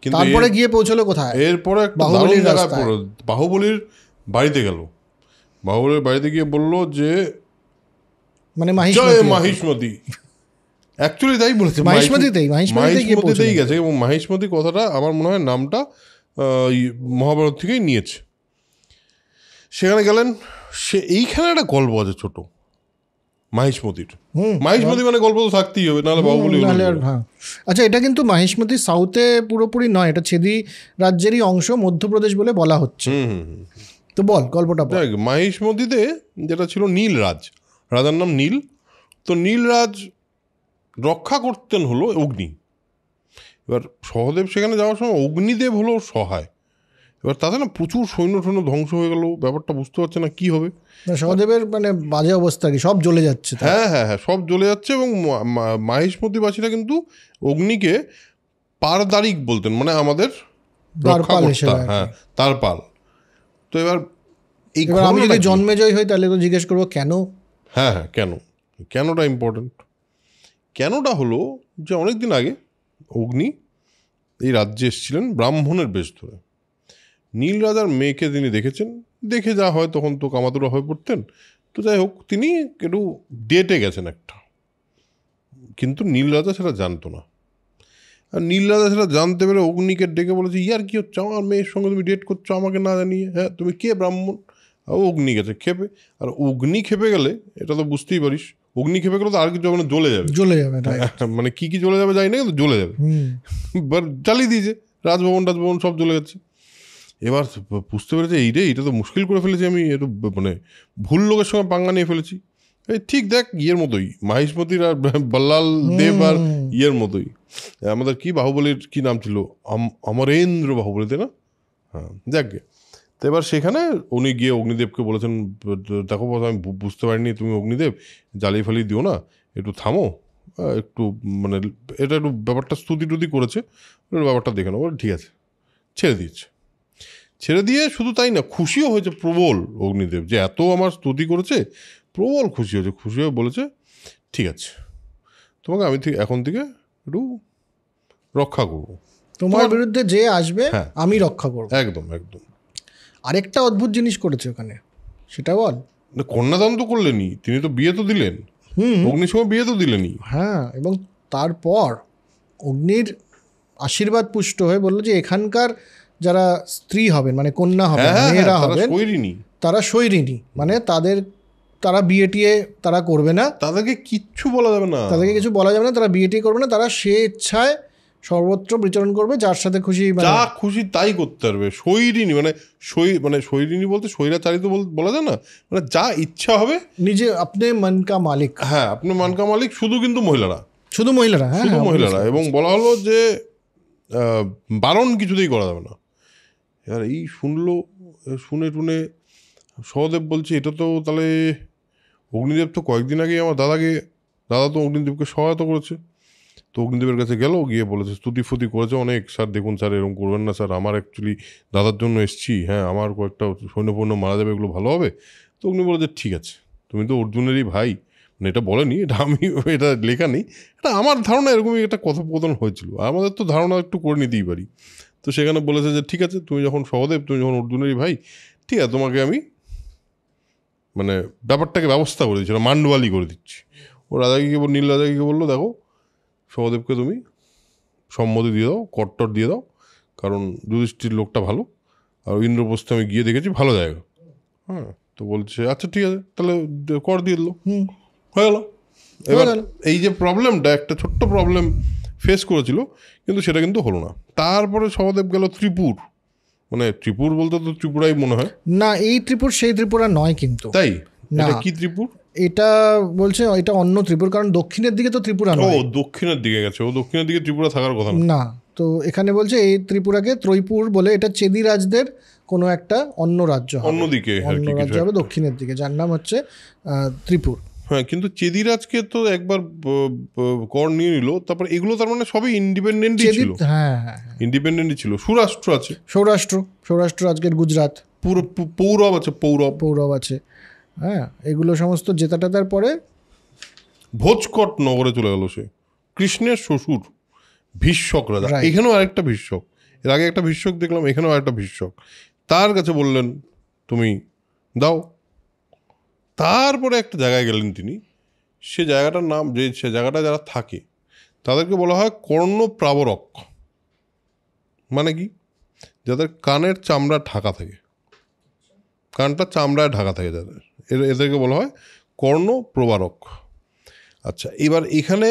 কিন্তু তারপরে গিয়ে পৌঁছলো কোথায়? এরপরে একটা বাহুবলীর দারুণ জায়গায় রাস্তায়। পড়লো। বাহুবলীর বাড়িতে গেল। বাহুবলীর বাড়িতে গিয়ে বলল যে মানে জয় মাহিষ্মতি। অ্যাকচুয়ালি তাই বলেছে, মাহিষ্মতিতেই গেছে। এবং মাহিষ্মতি কথাটা আমার মনে হয় নামটা মহাভারত থেকেই নিয়েছে। সেখানে গেলেন। এইখানে একটা গল্প আছে ছোট মাহিষ্মতির। মাহিষ্মতি মানে গল্প তো থাকতেই হবে, নাহলে বাহুবলী। আচ্ছা, এটা কিন্তু মাহিষ্মতি সাউথে পুরোপুরি নয়, এটা ছেদি রাজ্যেরই অংশ, মধ্যপ্রদেশ বলে বলা হচ্ছে। তো বল গল্পটা বল। মাহিষ্মতিতে যেটা ছিল নীলরাজ, রাজার নাম নীল। তো নীলরাজ রক্ষা করতেন হলো অগ্নি। এবার সহদেব সেখানে যাওয়ার সময় অগ্নিদেব হলো সহায়। এবার তাতে না প্রচুর সৈন্য ধ্বংস হয়ে গেল। ব্যাপারটা বুঝতে পারছে না কি হবে। সহদেবের মানে বাজে অবস্থা, কি সব জ্বলে যাচ্ছে। হ্যাঁ, সব জ্বলে যাচ্ছে। এবং মাহিষ্মতিবাসীরা কিন্তু অগ্নিকে পারদারিক বলতেন, মানে আমাদের রক্ষাকর্তা। হ্যাঁ, তার পাল। তো এবার আমি যদি জন্মেজয় হই তাহলে তো জিজ্ঞেস করবো কেন। হ্যাঁ, কেনটা ইম্পর্টেন্ট। কেনটা হলো যে অনেকদিন আগে অগ্নি এই রাজ্যে এসেছিলেন ব্রাহ্মণের বেশ ধরে। নীল রাজার মেয়েকে তিনি দেখেছেন, দেখে যা হয় তখন তো কামাতুরা হয়ে পড়তেন। তো যাই হোক, তিনি একটু ডেটে গেছেন একটা, কিন্তু নীল রাজা সেটা জানতো না। আর নীল রাজা সেটা জানতে পেরে অগ্নিকে ডেকে বলেছে, ইয়ার কি হচ্ছে, আমার মেয়ের সঙ্গে তুমি ডেট করছো আমাকে না জানিয়ে? হ্যাঁ, তুমি কে ব্রাহ্মণ? অগ্নি গেছে খেপে। আর অগ্নি খেপে গেলে এটা তো বুঝতেই পারিস, অগ্নি খেপে গেলে তো আর কিছু মানে জ্বলে যাবে। মানে কি জ্বলে যাবে জানি না, কিন্তু জ্বলে যাবে। এবার জ্বালিয়ে দিয়েছে, রাজভবন সব জ্বলে যাচ্ছে। এবার বুঝতে পেরেছে এইটা তো মুশকিল করে ফেলেছি আমি, একটু মানে ভুল লোকের সঙ্গে পাঙ্গা নিয়ে ফেলেছি। এই ঠিক দেখ ইয়ের মতোই, মাহিষ্মতির আর বল্লাল দেব আর ইয়ের মতোই। আমাদের কি বাহুবলীর কি নাম ছিল, অমরেন্দ্র বাহুবলী, তাই না? হ্যাঁ, যাক গে। তো এবার সেখানে উনি গিয়ে অগ্নিদেবকে বলেছেন, দেখো আমি বুঝতে পারিনি, তুমি অগ্নিদেব জ্বালিয়ে ফালিয়ে দিও না, একটু থামো, একটু মানে এটা একটু ব্যাপারটা স্তুতি করেছে, ব্যাপারটা দেখে নাও। ঠিক আছে, ছেড়ে দিয়ে শুধু তাই না, খুশিও হয়েছে প্রবল অগ্নিদেব, যে এত আমার স্তুতি করেছে, প্রবল খুশি হয়ে বলেছে, ঠিক আছে, তোমাকে আমি এখন থেকে একটু রক্ষা করবো, তোমার বিরুদ্ধে যে আসবে আমি রক্ষা করবো। একদম। আরেকটা অদ্ভুত জিনিস করেছে ওখানে, সেটা বল। কন্যাদান তো করলেনি তিনি, তো বিয়ে তো দিলেন, অগ্নির সময় বিয়ে তো দিলেনই। হ্যাঁ, এবং তারপর অগ্নির আশীর্বাদ পুষ্ট হয়ে বললো যে এখানকার যারা স্ত্রী হবেন, মানে কন্যা হবেন, মেয়েরা হবেন, তারা সৈরিনী, মানে তারা বিয়ে টিয়ে তারা করবে না, তাদেরকে কিচ্ছু বলা যাবে না, তারা বিয়ে টিয়ে করবে না, তারা স্বেচ্ছায় সর্বত্র বিচরণ করবে, যার সাথে খুশি যা খুশি তাই করতে পারবে। সৈরিনী মানে সৈরিনী বলতে স্বৈরাচারিত বলা যায় না, মানে যা ইচ্ছা হবে, নিজে আপনি মন কা মালিক। হ্যাঁ, আপনি মন কা মালিক। শুধু মহিলারা, হ্যাঁ, এবং বলা হলো যে বারণ কিছুতেই করা যাবে না। এবার এই শুনে সহদেব বলছে, এটা তো তাহলে অগ্নিদেব তো কয়েকদিন আগে আমার দাদা তো অগ্নিদেবকে সহায়তা করেছে। তো অগ্নিদেবের কাছে গেল, গিয়ে বলেছে, স্তুতি করেছে অনেক, স্যার দেখুন স্যার এরকম করবেন না স্যার, আমার অ্যাকচুয়ালি দাদার জন্য এসছি, হ্যাঁ আমার কয়েকটা সৈন্য মারা যাবে, এগুলো ভালো হবে। তো অগ্নি বলেছে, ঠিক আছে, তুমি তো অর্জুনেরই ভাই, মানে এটা বলেনি, এটা লেখা নেই, এটা আমার ধারণা এরকমই একটা কথোপকথন হয়েছিল, আমাদের তো ধারণা একটু করে নিতেই পারি। তো সেখানে বলেছে যে ঠিক আছে, তুমি যখন সহদেব, তুমি যখন অর্জুনেরই ভাই, ঠিক আছে, তোমাকে আমি মানে ব্যাপারটাকে ব্যবস্থা করে দিচ্ছি, মান্ডওয়ালি করে দিচ্ছি। ও নীল রাজাকে বললো, দেখো সহদেবকে তুমি সম্মতি দিয়ে দাও, কট্টর দিয়ে দাও, কারণ যুধিষ্ঠির লোকটা ভালো, আর ইন্দ্রপ্রস্থে আমি গিয়ে দেখেছি ভালো জায়গা। হ্যাঁ, তো বলছে আচ্ছা ঠিক আছে, তাহলে কর দিয়ে দিল, হয়ে গেল। এবার এই যে প্রবলেমটা, একটা ছোট্ট প্রবলেম ফেস করেছিল, কিন্তু সেটা কিন্তু হলো না। তারপরে সহদেব গেল ত্রিপুর, মানে ত্রিপুর বলতে তো ত্রিপুরাই মনে হয়। না, এই ত্রিপুর সেই ত্রিপুরা নয় কিন্তু। তাই? না, এটা কি ত্রিপুর? এটা বলছে এটা অন্য ত্রিপুর, কারণ দক্ষিণের দিকে তো ত্রিপুরা ও নয়। দক্ষিণের দিকে গেছে, ও দক্ষিণের দিকে ত্রিপুরা থাকার কথা না। না, তো এখানে বলছে এই ত্রিপুরাকে ত্রৈপুর বলে, এটা চেদি রাজদের কোনো একটা অন্য রাজ্য হবে, অন্যদিকে আর অন্য কি রাজ্য হবে দক্ষিণের দিকে, যার নাম হচ্ছে ত্রিপুর। হ্যাঁ, কিন্তু চেদিরাজকে তো একবার কর নিয়ে নিল, তারপর এগুলো তার মানে সবই ইন্ডিপেন্ডেন্টই ছিল। হ্যাঁ হ্যাঁ, ইন্ডিপেন্ডেন্টই ছিল। সুরাষ্ট্র আছে, সৌরাষ্ট্র আজকের গুজরাট, পুরো পৌরব আছে, পৌরব আছে। হ্যাঁ, এগুলো সমস্ত জেতাটাতার পরে ভোজকট নগরে চলে গেল সে। কৃষ্ণের শ্বশুর ভীষ্মক রাজা, এখানেও আরেকটা ভীষ্মক, এর আগে একটা ভীষ্মক দেখলাম, এখানেও আরেকটা ভীষ্মক। তার কাছে বললেন তুমি দাও। তারপরে একটা জায়গায় গেলেন তিনি, সে জায়গাটার নাম, সে জায়গাটা যারা থাকে তাদেরকে বলা হয় কর্ণপ্রাবরক। মানে কি? যাদের কানের চামড়া ঢাকা থাকে, কানটা চামড়ায় ঢাকা থাকে যাদের, এদেরকে বলা হয় কর্ণপ্রবারক। আচ্ছা, এবার এখানে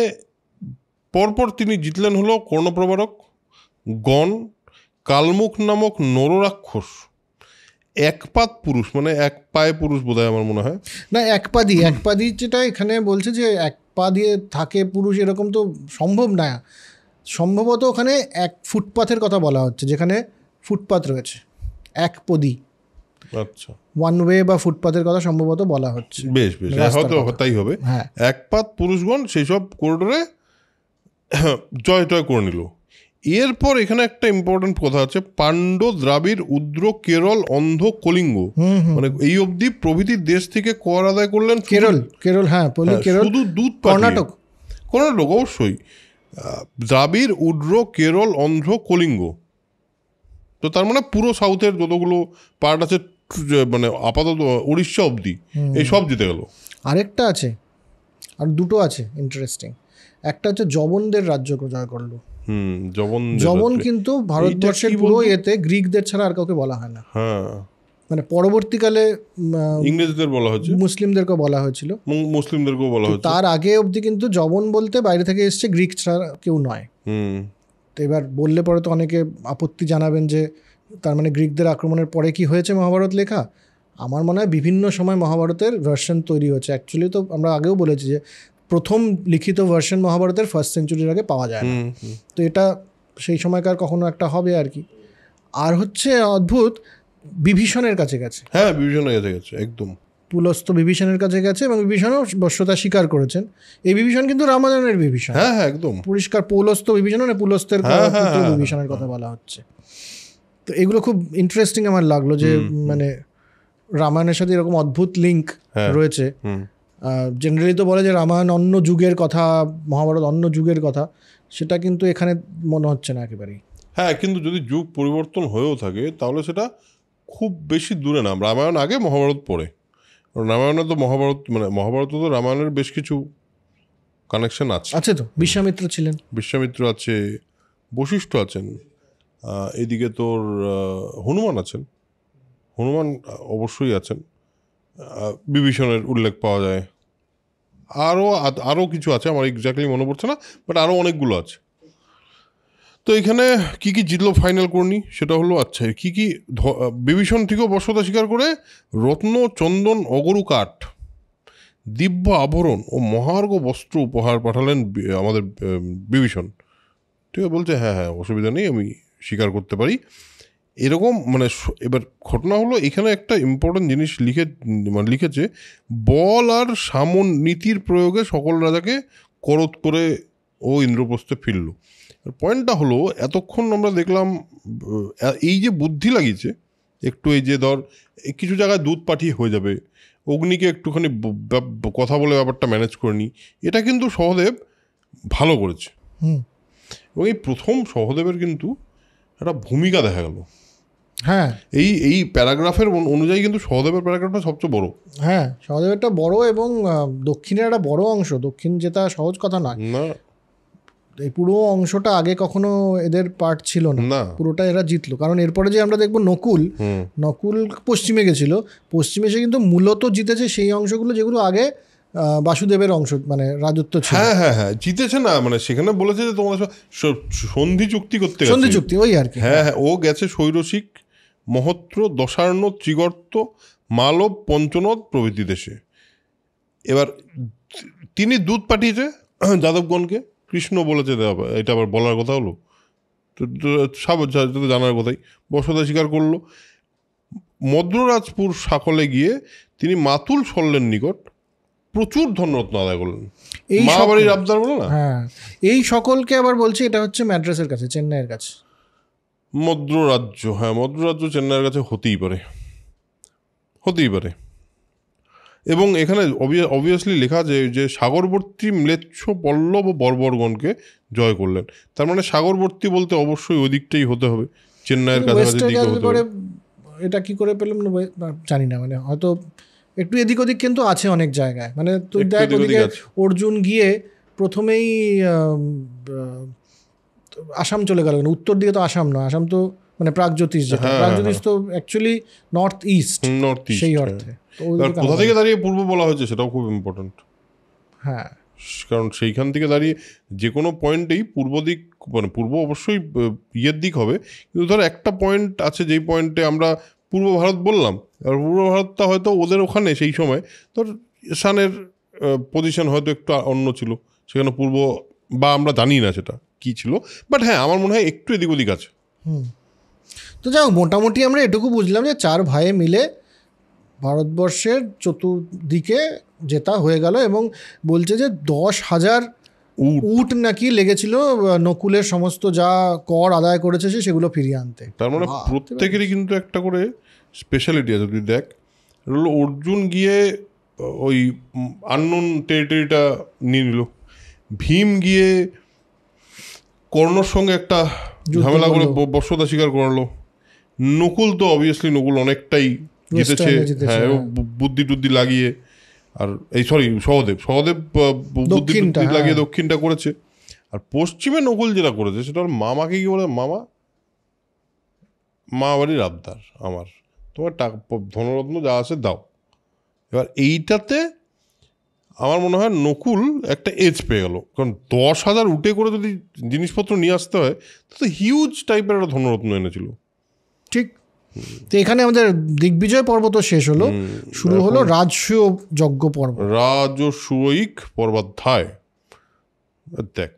পরপর তিনি জিতলেন হলো কর্ণপ্রবারক, গণ, কালমুখ নামক নররাক্ষস, একপাদ পুরুষ, মানে এক পায়ে পুরুষ বোধহয় আমার মনে হয়। না, একপাদি যেটা এখানে বলছে যে এক পা দিয়ে থাকে পুরুষ, এরকম তো সম্ভব না। সম্ভবত ওখানে এক ফুটপাথের কথা বলা হচ্ছে, যেখানে ফুটপাথ রয়েছে, একপদী। আচ্ছা, ওয়ান ওয়ে বা ফুটপাথের কথা সম্ভবত বলা হচ্ছে। বেশ বেশ, হয়তো তাই হবে। হ্যাঁ, একপাদ পুরুষগণ সেই সব করিডোরে জয় টয় করে নিল। এরপর এখানে একটা ইম্পর্টেন্ট কথা আছে, পাণ্ড্য, দ্রাবিড়, উদ্র, কেরল, অন্ধ্র, কলিঙ্গ, মানে এই অবধি প্রভৃতির দেশ থেকে কর আদায় করলেন। কেরল, হ্যাঁ, কেরল, শুধু দুধ, কর্ণাটক অবশ্যই, দ্রাবিড়, উদ্র, কেরল, অন্ধ্র, কলিঙ্গ। তো তার মানে পুরো সাউথের যতগুলো পার্ট আছে, মানে আপাতত উড়িষ্যা অবধি এই সব জিতে গেল। আরেকটা আছে, আর দুটো আছে ইন্টারেস্টিং। একটা হচ্ছে জবনদের রাজ্য জয় করলো। জবন কিন্তু ভারতবর্ষের পুরো এতে গ্রিকদের ছাড়া আর কাউকে বলা হয় না। হ্যাঁ, মানে পরবর্তীকালে ইংরেজদের বলা হয়েছে, মুসলিমদেরকেও বলা হয়েছিল, মুসলিমদেরকেও বলা হয়েছে। তার আগে অবধি কিন্তু জবন বলতে বাইরে থেকে এসছে, গ্রিক ছাড়া কেউ নয়। তো এবার বললে পরে তো অনেকে আপত্তি জানাবেন যে তার মানে গ্রিকদের আক্রমণের পরে কি হয়েছে মহাভারত লেখা। আমার মনে হয় বিভিন্ন সময় মহাভারতের ভার্সন তৈরি হচ্ছে। অ্যাকচুয়ালি তো আমরা আগেও বলেছি যে প্রথম লিখিত ভার্সন মহাভারতের 1st সেঞ্চুরির আগে পাওয়া যায় না। তো এটা সেই সময়কার কখনো একটা হবে আর কি। আর হচ্ছে অদ্ভুত, বিভীষণের কাছে গেছে। হ্যাঁ, বিভীষণের কাছে গেছে, একদম। পুলস্ত বিভীষণের কাছে গেছে এবং বিভীষণও বশ্যতা স্বীকার করেছেন। এই বিভীষণ কিন্তু রামায়ণের বিভীষণ। হ্যাঁ হ্যাঁ, একদম পরিষ্কার পৌলস্ত বিভীষণ, মানে পুলস্তের বিভীষণের কথা বলা হচ্ছে। তো এগুলো খুব ইন্টারেস্টিং আমার লাগলো যে মানে রামায়ণের সাথে এরকম অদ্ভুত লিঙ্ক রয়েছে। জেনারেলি তো বলে যে রামায়ণ অন্য যুগের কথা, মহাভারত অন্য যুগের কথা, সেটা কিন্তু এখানে মনে হচ্ছে না একেবারেই। হ্যাঁ, কিন্তু যদি যুগ পরিবর্তন হয়েও থাকে তাহলে সেটা খুব বেশি দূরে না। রামায়ণ আগে, মহাভারত পরে। রামায়ণে তো মহাভারত তো রামায়ণের বেশ কিছু কানেকশন আছে তো। বিশ্বামিত্র ছিলেন, বিশ্বামিত্র আছে, বশিষ্ঠ আছেন, এদিকে তোর হনুমান আছেন, হনুমান অবশ্যই আছেন, বিভীষণের উল্লেখ পাওয়া যায়, আরও কিছু আছে, আমার এক্স্যাক্টলি মনে পড়ছে না, বাট আরও অনেকগুলো আছে। তো এখানে কি কি জিতলো ফাইনাল করনি সেটা হলো, আচ্ছা কি কি, বিভীষণ থেকেও বশ্যতা স্বীকার করে রত্ন, চন্দন, অগরু কাঠ, দিব্য আভরণ ও মহার্ঘ বস্ত্র উপহার পাঠালেন আমাদের বিভীষণ। ঠিক আছে, বলছে হ্যাঁ হ্যাঁ, অসুবিধা নেই, আমি স্বীকার করতে পারি। এরকম মানে এবার ঘটনা হলো, এখানে একটা ইম্পর্টেন্ট জিনিস লিখেছে, বল আর সামন নীতির প্রয়োগে সকল রাজাকে করত করে ও ইন্দ্রপ্রস্থে ফিরল। পয়েন্টটা হলো, এতক্ষণ আমরা দেখলাম এই যে বুদ্ধি লাগিয়েছে একটু, এই যে ধর কিছু জায়গায় দুধ পাঠিয়ে হয়ে যাবে, অগ্নিকে একটুখানি কথা বলে ব্যাপারটা ম্যানেজ করে নি, এটা কিন্তু সহদেব ভালো করেছে। এবং এই প্রথম সহদেবের কিন্তু একটা ভূমিকা দেখা গেল। হ্যাঁ, এই প্যারাগ্রাফের অনুযায়ী কিন্তু সহদেবের প্যারাগ্রাফটা সবচেয়ে বড়। হ্যাঁ, সহদেবেরটা বড় এবং দক্ষিণের একটা বড় অংশ। দক্ষিণ যেটা সহজ কথা নয় না, এই পুরো অংশটা আগে কখনো এদের পার্ট ছিল না, পুরোটা এরা জিতলো। কারণ এরপরে যে আমরা দেখবো নকুল পশ্চিমে গেছিল, পশ্চিমে সে কিন্তু মূলত জিতেছে সেই অংশগুলো যেগুলো আগে বাসুদেবের অংশ, মানে রাজত্ব ছিল। হ্যাঁ হ্যাঁ হ্যাঁ, জিতেছে না, মানে সেখানে বলেছে যে তোমার সন্ধি চুক্তি করতে গেছে, সন্ধি চুক্তি ওই আর কি। হ্যাঁ হ্যাঁ, ও গেছে শৈরসিক মহত্র, দশার্ণ, ত্রিগর্ত, মালব, পঞ্চনদ প্রভৃতি দেশে। এবার তিনি দূত পাঠিয়েছে যাদবগণকে, কৃষ্ণ বলেছে এটা আবার বলার কথা হলো, তো জানার কথাই, বসতা স্বীকার করলো। মদ্ররাজপুর সকলে গিয়ে তিনি মাতুল শল্যের নিকট প্রচুর ধনরত্ন আদায় করলেন। এই মা বাড়ির আবদার বলো না, হ্যাঁ, এই সকলকে আবার বলছি এটা হচ্ছে ম্যাড্রাসের কাছে, চেন্নাইয়ের কাছে। মদ্ররাজ্য, হ্যাঁ মদ্ররাজ্য চেন্নাইয়ের কাছে হতেই পারে, হতেই পারে। এবং এখানে অবভিয়াসলি লেখা আছে যে সাগরবর্তী ম্লেচ্ছ, পল্লব ও বর্বরগণকে জয় করলেন। তার মানে সাগরবর্তী বলতে অবশ্যই ওই দিকটাই হতে হবে, চেন্নাইয়ের কাছাকাছি দিকে হতে হবে। এটা কি করে পেলাম জানি না, মানে হয়তো একটু এদিক ওদিক কিন্তু আছে অনেক জায়গায়। মানে তুই দেখ ওদিকে অর্জুন গিয়ে প্রথমেই আসাম চলে গেল, উত্তর দিকে তো আসাম না, আসাম তো মানে প্রাগজ্যোতিষ, যেটা প্রাগজ্যোতিষ তো অ্যাকচুয়ালি নর্থ ইস্ট, সেই অর্থে। কোথা থেকে দাঁড়িয়ে পূর্ব বলা হয়েছে সেটাও খুব ইম্পর্টেন্ট। হ্যাঁ, কারণ সেইখান থেকে দাঁড়িয়ে যে কোনো পয়েন্টেই পূর্ব দিক, মানে পূর্ব অবশ্যই ইয়ের দিক হবে, কিন্তু ধর একটা পয়েন্ট আছে যেই পয়েন্টে আমরা পূর্ব ভারত বললাম, আর পূর্ব ভারতটা হয়তো ওদের ওখানে সেই সময় ধর সানের পজিশন হয়তো একটু অন্য ছিল, সেখানে পূর্ব বা আমরা জানি না সেটা কী ছিল, বাট হ্যাঁ আমার মনে হয় একটু এদিক ওদিক আছে। তো যাই হোক, মোটামুটি আমরা এটুকু বুঝলাম যে 4 ভাইয়ে মিলে ভারতবর্ষের চতুর্দিকে জেতা হয়ে গেল, এবং বলছে যে 10,000 উট নাকি লেগেছিল নকুলের সমস্ত যা কর আদায় করেছে সেগুলো ফিরিয়ে আনতে। তার মানে প্রত্যেকেরই কিন্তু একটা করে স্পেশালিটি আছে। তুই দেখ, অর্জুন গিয়ে ওই আননোন টেরিটরিটা নিয়ে নিল, ভীম গিয়ে কর্ণর সঙ্গে একটা ঝামেলা করে বর্ষতা স্বীকার করালো, নকুল তো অবভিয়াসলি নকুল অনেকটাই জিতেছে, হ্যাঁ বুদ্ধি টুদ্ধি লাগিয়ে, আর এই সহদেব বুদ্ধি টুদ্ধি লাগিয়ে দক্ষিণটা করেছে। আর পশ্চিমে নকুল যেটা করেছে সেটা ওর মামাকে কি বলে, মা বাড়ির আবদার, আমার তোমার টাকা ধনরত্ন যা আছে দাও। এবার এইটাতে আমার মনে হয় নকুল একটা এজ পেয়ে গেল, কারণ 10,000 উঠে করে যদি জিনিসপত্র নিয়ে আসতে হয় তো হিউজ টাইপের একটা ধনরত্ন এনেছিল। ঠিক। তো এখানে আমাদের দিগ্বিজয় পর্ব তো শেষ হলো, শুরু হলো রাজসূয় যজ্ঞ পর্ব, রাজসূয়িক পর্বাধ্যায়। দেখ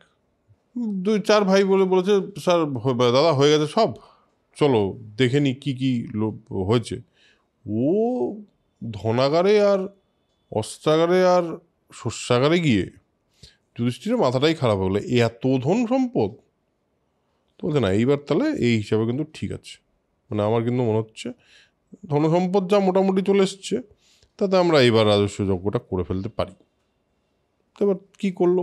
2-4 ভাই বলেছে স্যার দাদা হয়ে গেছে সব, চলো দেখে নি কী কী হয়েছে। ও ধনাগারে আর অস্ত্রাগারে আর শস্যাগারে গিয়ে যুধিষ্ঠিরের মাথাটাই খারাপ হলো, এত ধন সম্পদ তো বলছে না এইবার তাহলে এই হিসাবে কিন্তু ঠিক আছে। মানে আমার কিন্তু মনে হচ্ছে ধনসম্পদ যা মোটামুটি চলে এসছে, তাতে আমরা এইবার রাজস্ব যজ্ঞটা করে ফেলতে পারি। এবার কী করলো,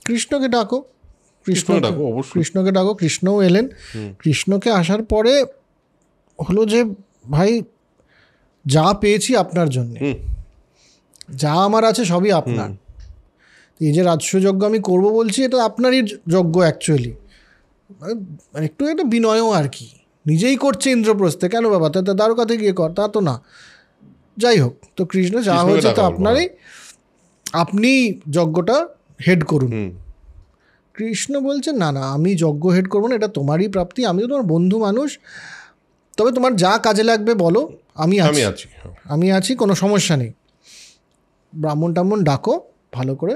কৃষ্ণকে ডাকো, অবশ্যই কৃষ্ণকে ডাকো। কৃষ্ণও এলেন। কৃষ্ণকে আসার পরে হলো যে ভাই যা পেয়েছি আপনার জন্য, যা আমার আছে সবই আপনার, এই যে রাজস্ব যজ্ঞ আমি করবো বলছি এটা আপনারই যজ্ঞ অ্যাকচুয়ালি, মানে একটু একটা বিনয়ও আর কি, নিজেই করছে ইন্দ্রপ্রস্থে, কেন বাবা তা দ্বারকাতে গিয়ে কর, তা তো না। যাই হোক, তো কৃষ্ণ যা হয়েছে তো আপনারই, আপনি যজ্ঞটা হেড করুন। কৃষ্ণ বলছে না না, আমি যজ্ঞ হেড করবো না, এটা তোমারই প্রাপ্তি, আমি তো তোমার বন্ধু মানুষ, তবে তোমার যা কাজে লাগবে বলো, আমি আছি, কোনো সমস্যা নেই, ব্রাহ্মণ টাহ্মণ ডাকো, ভালো করে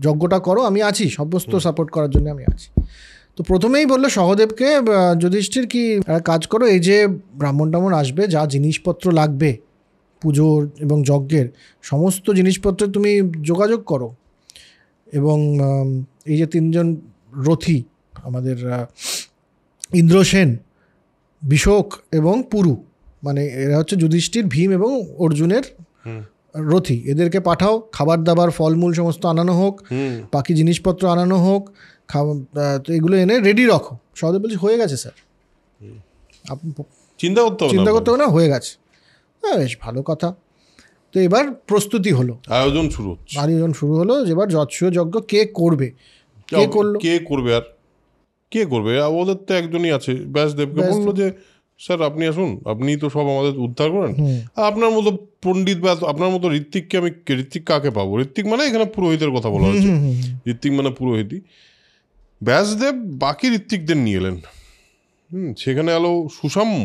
যজ্ঞটা করো, আমি আছি, সমস্ত সাপোর্ট করার জন্য আমি আছি। তো প্রথমেই বললো সহদেবকে, যুধিষ্ঠির কি কাজ করো, এই যে ব্রাহ্মণ টাহ্মণ আসবে, যা জিনিসপত্র লাগবে পুজোর এবং যজ্ঞের সমস্ত জিনিসপত্র তুমি যোগাযোগ করো, এবং এই যে 3 জন রথী আমাদের ইন্দ্রসেন, বিশোক এবং পুরু, মানে এরা হচ্ছে যুধিষ্ঠির, ভীম এবং অর্জুনের রথী, এদেরকে পাঠাও, খাবার দাবার ফলমূল সমস্ত আনানো হোক, বাকি জিনিসপত্র আনানো হোক, তো এগুলো এনে রেডি রাখো। সহদেব বলছে হয়ে গেছে স্যার, চিন্তা করতে হবে না, হয়ে গেছে। হ্যাঁ, বেশ ভালো কথা। তো এবার প্রস্তুতি হলো, আয়োজন শুরু হলো। এবার যৎসূয় যজ্ঞ কে করবে, আর কে করবে, ওদের তো একজনই আছে, ব্যাসদেবকে বললো যে স্যার আপনি আসুন, আপনি তো সব আমাদের উদ্ধার করেন, আপনার মতো পণ্ডিত বা আপনার মতো ঋত্বিককে আমি, ঋত্বিক কাকে পাবো, ঋত্বিক মানে এখানে পুরোহিতের কথা বলা হয়েছে, ঋত্বিক মানে পুরোহিতই। ব্যাসদেব বাকি ঋত্বিকদের নিয়ে এলেন, সেখানে এলো সুসাম্য,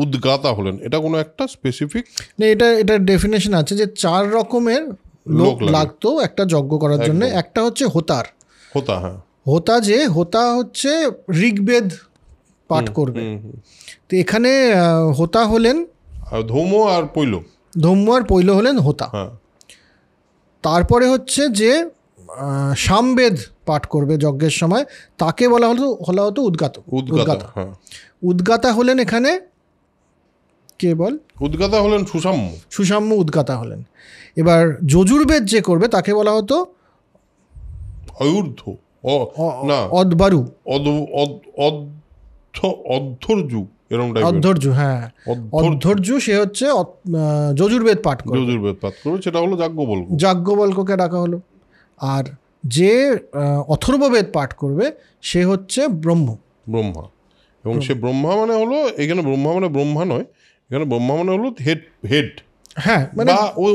উদ্গাতা হলেন, এটা কোনো একটা স্পেসিফিক? না, এটা ডেফিনেশন আছে যে 4 রকমের লোক লাগতো একটা যজ্ঞ করার জন্য। একটা হচ্ছে হোতা। হ্যাঁ, হোতা হচ্ছে ঋগ্বেদ পাঠ করবে। তো এখানে হোতা হলেন ধৌম আর পৈল হলেন হোতা। তারপরে হচ্ছে যে সামবেদ পাঠ করবে যজ্ঞের সময়, তাকে বলা হতো উদ্গাতা। উদ্গাতা হলেন এখানে কে বল? উদ্গাতা হলেন সুসাম্য উদ্গাতা হলেন। এবার যজুর্বেদ যে করবে তাকে বলা হতো অধ্বর্যু। হ্যাঁ, অধ্বর্যু, সে হচ্ছে যজুর্বেদ পাঠ করবে। সেটা হলো যাজ্ঞবল্ক্যকে ডাকা হলো। আর যে অথর্ববেদ পাঠ করবে সে হচ্ছে ব্রহ্মা। এবং সে ব্রহ্মা মানে হলো, এখানে ব্রহ্মা মানে ব্রহ্মা নয়, এখানে ব্রহ্মা মানে হলো হেড। হ্যাঁ, মানে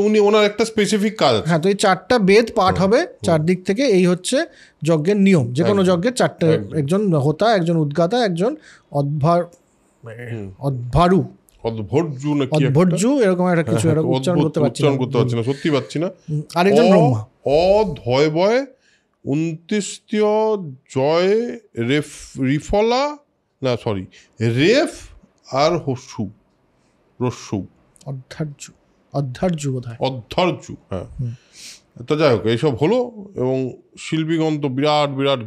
উনি ওনার একটা স্পেসিফিক কাজ আছে। হ্যাঁ, তো এই 4টা বেদ পাঠ হবে চারদিক থেকে। এই হচ্ছে যজ্ঞের নিয়ম। যে কোনো যজ্ঞের 4টে, একজন হোতা, একজন উদ্গাতা, একজন অধ্বর্যু, এরকম একটা কিছু উচ্চারণ করতে পারছি না, সত্যি পাচ্ছি না। আরেকজন ব্রহ্মা। অধয়বয় 29 জয় রিফলা না সরি রেফ আর রস্যু অধ্বর্যু বোধহয়। হ্যাঁ। তো যাই হোক, এইসব হলো। এবং শিল্পীগণ তো বিরাট বিরাট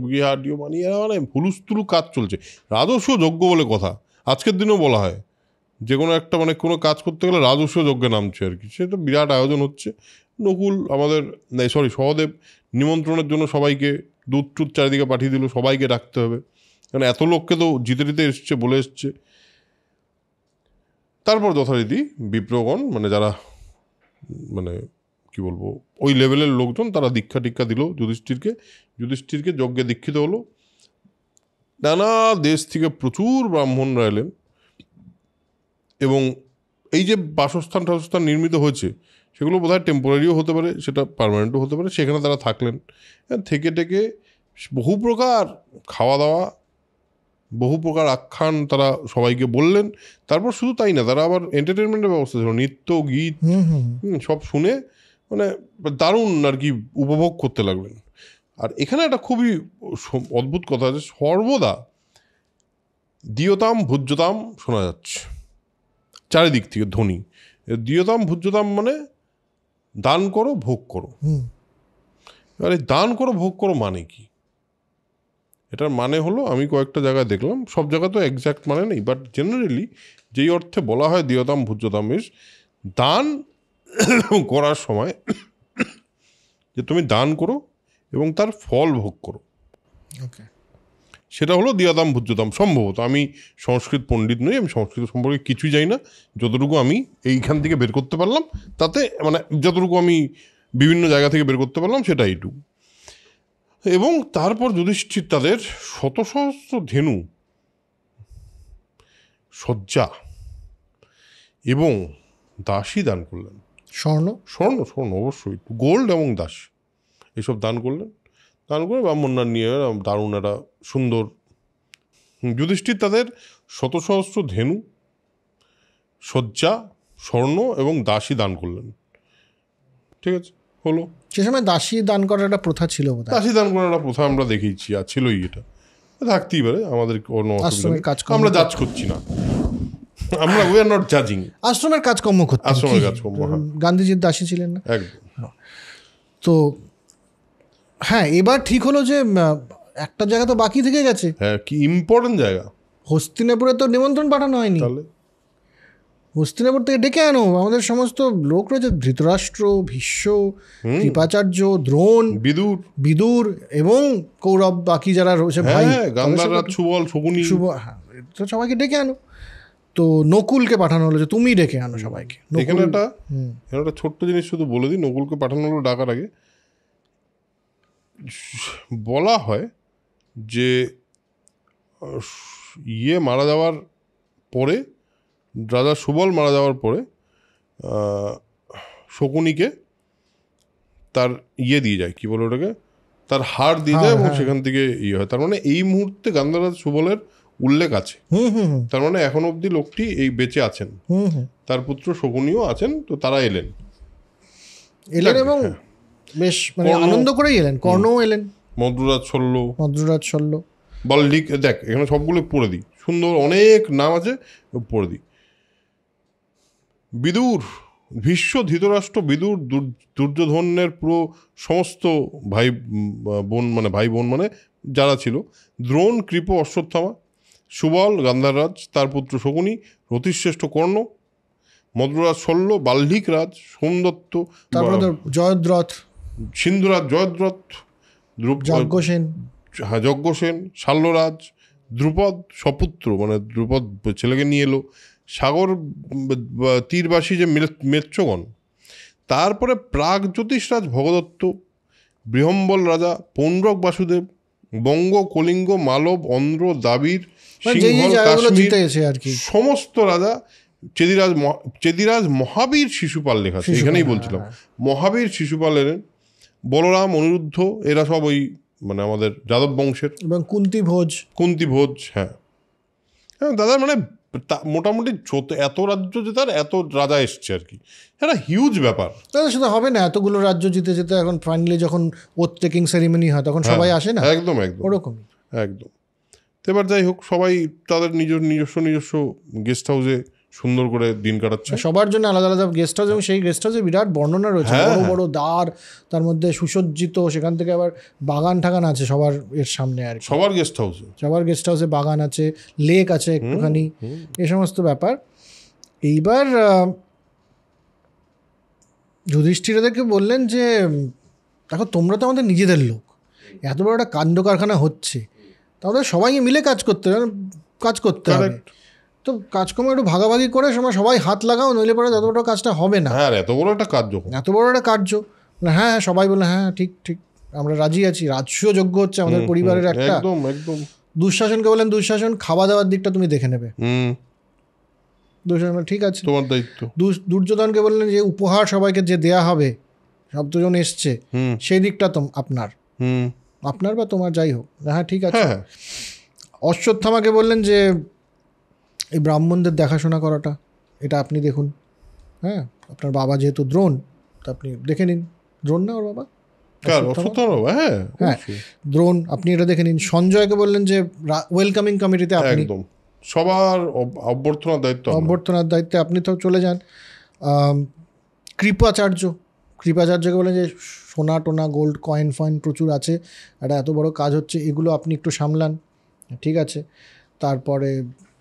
গৃহাডিও বানিয়ে মানে হুলুস্থুলু কাজ চলছে। রাজস্ব যজ্ঞ বলে কথা আজকের দিনেও বলা হয়। যে কোনো একটা মানে কোনো কাজ করতে গেলে রাজস্ব যজ্ঞে নামছে আর কি। সে তো বিরাট আয়োজন হচ্ছে। নকুল সহদেব নিমন্ত্রণের জন্য সবাইকে দুধ চারিদিকে পাঠিয়ে দিল, সবাইকে ডাকতে হবে, কারণ এত লোককে তো জিতে এসছে, বলে এসছে। তারপর যথারীতি বিপ্রগণ, মানে যারা মানে কি বলবো ওই লেভেলের লোকজন, তারা দীক্ষা টিক্ষা দিল যুধিষ্ঠিরকে যজ্ঞে দীক্ষিত হলো। নানা দেশ থেকে প্রচুর ব্রাহ্মণরা এলেন। এবং এই যে বাসস্থান নির্মিত হয়েছে, সেগুলো বোধহয় টেম্পোরারিও হতে পারে, সেটা পার্মানেন্টও হতে পারে। সেখানে তারা থাকলেন, থেকে বহু প্রকার খাওয়া দাওয়া, বহু প্রকার আখ্যান তারা সবাইকে বললেন। তারপর শুধু তাই না, তারা আবার এন্টারটেনমেন্টের ব্যবস্থা ছিল, নৃত্য গীত সব শুনে মানে দারুণ আর কি উপভোগ করতে লাগলেন। আর এখানে একটা খুবই অদ্ভুত কথা আছে, সর্বদা দিয়তাম ভুজ্যতাম শোনা যাচ্ছে চারিদিক থেকে ধ্বনি। দিয়তাম ভুজ্যতাম মানে দান করো ভোগ করো। এবার এই দান করো ভোগ করো মানে কি? এটার মানে হলো, আমি কয়েকটা জায়গায় দেখলাম, সব জায়গায় তো এক্স্যাক্ট মানে নেই, বাট জেনারেলি যেই অর্থে বলা হয় দিয়তাম ভুজ্যতাম ইস দান করার সময় যে তুমি দান করো এবং তার ফল ভোগ করো, সেটা হলো দিয়তাম ভুজ্যতাম। সম্ভবত, আমি সংস্কৃত পণ্ডিত নই, আমি সংস্কৃত সম্পর্কে কিছুই জানি না। যতটুকু আমি এইখান থেকে বের করতে পারলাম, তাতে মানে যতটুকু আমি বিভিন্ন জায়গা থেকে বের করতে পারলাম সেটা এইটুকু। এবং তারপর যুধিষ্ঠির তাদের শত সহস্র ধেনু, শয্যা এবং দাসী দান করলেন। স্বর্ণ অবশ্যই, গোল্ড এবং দাস, এসব দান করলেন। দান করে ব্রাহ্মণরা নিয়ে দারুণ একটা সুন্দর। যুধিষ্ঠির তাদের শত সহস্র ধেনু, শয্যা, স্বর্ণ এবং দাসী দান করলেন। ঠিক আছে, হলো। সে সময় দাসী দান করার একটা প্রথা ছিল। দাসী দান করার একটা প্রথা আমরা দেখেইছি, আর ছিলই, এটা থাকতেই পারে, আমাদের কোনো অসুবিধা নেই, আমরা জাজ করছি না, আমরা উই আর নট জাজিং। আশ্রমের কাজকর্ম করতে, গান্ধীজির দাসী ছিলেন না একদম। তো হ্যাঁ, এবার ঠিক হলো যে একটা জায়গা তো বাকি থেকে গেছে। হ্যাঁ, কি ইম্পর্টেন্ট জায়গা। হস্তিনাপুরে তো নিমন্ত্রণ পাঠানো হয়নি, তাহলে হস্তিনাপুর থেকে ডেকে আনো আমাদের সমস্ত লোক রয়েছে, ধৃতরাষ্ট্র, ভীষ্ম, কৃপাচার্য, দ্রোণ, বিদুর এবং কৌরব, বাকি যারা রয়েছে ভাই, গান্ধার, সুবল, শকুনি, তো সবাইকে ডেকে আনো। তো নকুলকে পাঠানো হলো যে তুমি ডেকে আনো সবাইকে। এখানে একটা ছোট্ট জিনিস শুধু বলে দিই, নকুলকে পাঠানো হলো ডাকার আগে বলা হয় যে মারা যাওয়ার পরে, রাজা সুবল মারা যাওয়ার পরে শকুনিকে তার দিয়ে যায়, কি বলে ওটাকে, তার হাড় দিয়ে যায়, এবং সেখান থেকে হয়। তার মানে এই মুহূর্তে গান্ধারাজ সুবলের উল্লেখ আছে। হুম হুম হুম তার মানে এখন অবধি লোকটি এই বেঁচে আছেন, হুম হুম তার পুত্র শকুনিও আছেন, তো তারা এলেন এবং হ্যাঁ। বেশ মানে কর্ণ- আনন্দ করেই এলেন, কর্ণও এলেন, মদ্ররাজ শল্য, মদ্ররাজ শল্য। বাল্লিক, দেখ এখানে সবগুলো পড়ে দিই, সুন্দর অনেক নাম আছে, পড়ে দিই। বিদুর, ভীষ্ম, ধৃতরাষ্ট্র, বিদুর, দুর্যোধনের পুরো সমস্ত ভাই বোন মানে ভাই বোন মানে যারা ছিল, দ্রোণ, কৃপ, অশ্বত্থামা, সুবল, গান্ধাররাজ, তার পুত্র শকুনি, রতিশ্রেষ্ঠ কর্ণ, মদ্ররাজ শল্য, বাল্লিক রাজ, সোমদত্ত, তারপরে তো জয়দ্রথ, সিন্ধুরাজ, জয়দ্রথ, যাজ্ঞসেন, হ্যাঁ যজ্ঞসেন, শাল্যরাজ, দ্রুপদ সপুত্র মানে দ্রুপদ ছেলেকে নিয়ে এলো, সাগর তীরবাসী যে মেচ্ছগণ, তারপরে প্রাগ জ্যোতিষরাজ ভগদত্ত, বৃহম্বল রাজা, পৌণ্ড্রক বাসুদেব, বঙ্গ, কলিঙ্গ, মালব, অন্ধ্র, দ্রাবিড়, মানে যেই সিংহল, জায়গাগুলো কাশ্মীর, জিতে গেছে আর কি। সমস্ত রাজা, চেদিরাজ মহাবীর শিশুপাল লেখা আছে, এখানেই বলছিলাম, মহাবীর শিশুপাল এলেন, বলরাম, অনিরুদ্ধ, এরা সব ওই মানে আমাদের যাদব বংশের, এবং কুন্তি ভোজ। হ্যাঁ হ্যাঁ দাদা, মানে মোটামুটি এত রাজ্য জেতার এত রাজা এসছে আর কি, একটা হিউজ ব্যাপার। তাদের সাথে হবে না এতগুলো রাজ্য জিতে যেতে, এখন ফাইনালি যখন ওথ টেকিং সেরিমনি হয় তখন সবাই আসে না, একদম একদম ওরকমই একদম। তো এবার যাই হোক, সবাই তাদের নিজস্ব গেস্ট হাউসে সুন্দর করে দিন কাটাচ্ছে, সবার জন্য আলাদা আলাদা গেস্ট হাউস, এবং সেই গেস্ট হাউসে বিরাট বর্ণনা রয়েছে, বড় বড় দ্বার, তার মধ্যে সুসজ্জিত, সেখান থেকে আবার বাগান ঠাগান আছে সবার এর সামনে আর কি, সবার গেস্ট হাউসে, সবার গেস্ট হাউসে বাগান আছে, লেক আছে একটুখানি, এই সমস্ত ব্যাপার। এইবার যুধিষ্ঠিরদেরকে বললেন যে দেখো তোমরা তো আমাদের নিজেদের লোক, এত বড় একটা কাণ্ড কারখানা হচ্ছে, তাহলে সবাই মিলে কাজ করতে হবে, তো কাজকর্ম একটু ভাগাভাগি করে সবাই হাত লাগাও, নইলে পরে তত বড় কাজটা হবে না। হ্যাঁ এত বড় একটা কাজ, এত বড় একটা কার্য, হ্যাঁ সবাই বলে হ্যাঁ ঠিক ঠিক আমরা রাজি আছি, রাজস্ব যোগ্য হচ্ছে আমাদের পরিবারের একটা। একদম একদম। দুঃশাসনকে বলেন দুঃশাসন, খাওয়া দাওয়ার দিকটা তুমি দেখে নেবে। দুঃশাসন ঠিক আছে, তোমার দায়িত্ব। দুর্যোধনকে বললেন যে উপহার সবাইকে যে দেয়া হবে, সবজন এসছে, সেই দিকটা তো আপনার বা তোমার যাই হোক, হ্যাঁ ঠিক আছে। অশ্বত্থামাকে বললেন যে এই ব্রাহ্মণদের দেখাশোনা করাটা এটা আপনি দেখুন, হ্যাঁ আপনার বাবা যেহেতু দ্রোণ, তা আপনি দেখে নিন। দ্রোণ না ওর বাবা? হ্যাঁ দ্রোণ, আপনি এটা দেখে নিন। সঞ্জয়কে বললেন যে ওয়েলকামিং কমিটিতে আপনি, সবার অভ্যর্থনার দায়িত্বে আপনি তো চলে যান। কৃপাচার্যকে বললেন যে সোনা টোনা গোল্ড কয়েন ফয়েন প্রচুর আছে, একটা এত বড় কাজ হচ্ছে, এগুলো আপনি একটু সামলান, ঠিক আছে। তারপরে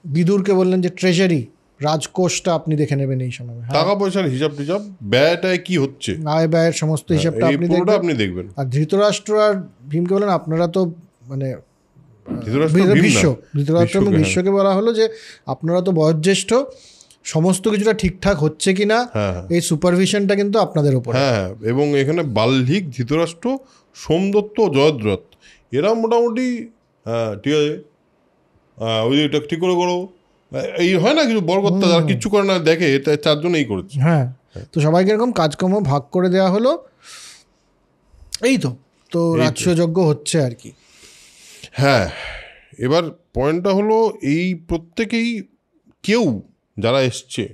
বিদুরকে বললেন যে ট্রেজারি আপনি দেখে নেবেন এই সময়, টাকা পয়সার হিসাব টিসাব, ব্যয়টায় কি হচ্ছে, আয় ব্যয়ের সমস্ত হিসাবটা আপনি দেখবেন। আর ধৃতরাষ্ট্র আর ভীমকে বলেন আপনারা তো মানে ধৃতরাষ্ট্র এবং বিশ্বকে বলা হলো যে আপনারা তো বয়োজ্যেষ্ঠ, সমস্ত কিছুটা ঠিকঠাক হচ্ছে কিনা এই সুপারভিশনটা কিন্তু আপনাদের উপর। হ্যাঁ, এবং এখানে বাল্লিক, ধৃতরাষ্ট্র, সোমদত্ত, জয়দ্রথ, এরা মোটামুটি ঠিক আছে, ওই এটা ঠিক করে করো, এই হয় না কিছু বরকর্তা যারা কিচ্ছু করে না দেখে, এটা চারজন এই করেছে। হ্যাঁ, তো সবাইকে এরকম কাজকর্ম ভাগ করে দেওয়া হলো, এই তো রাজস্বযজ্ঞ হচ্ছে আর কি। হ্যাঁ, এবার পয়েন্টটা হলো এই প্রত্যেকেই কেউ যারা এসছে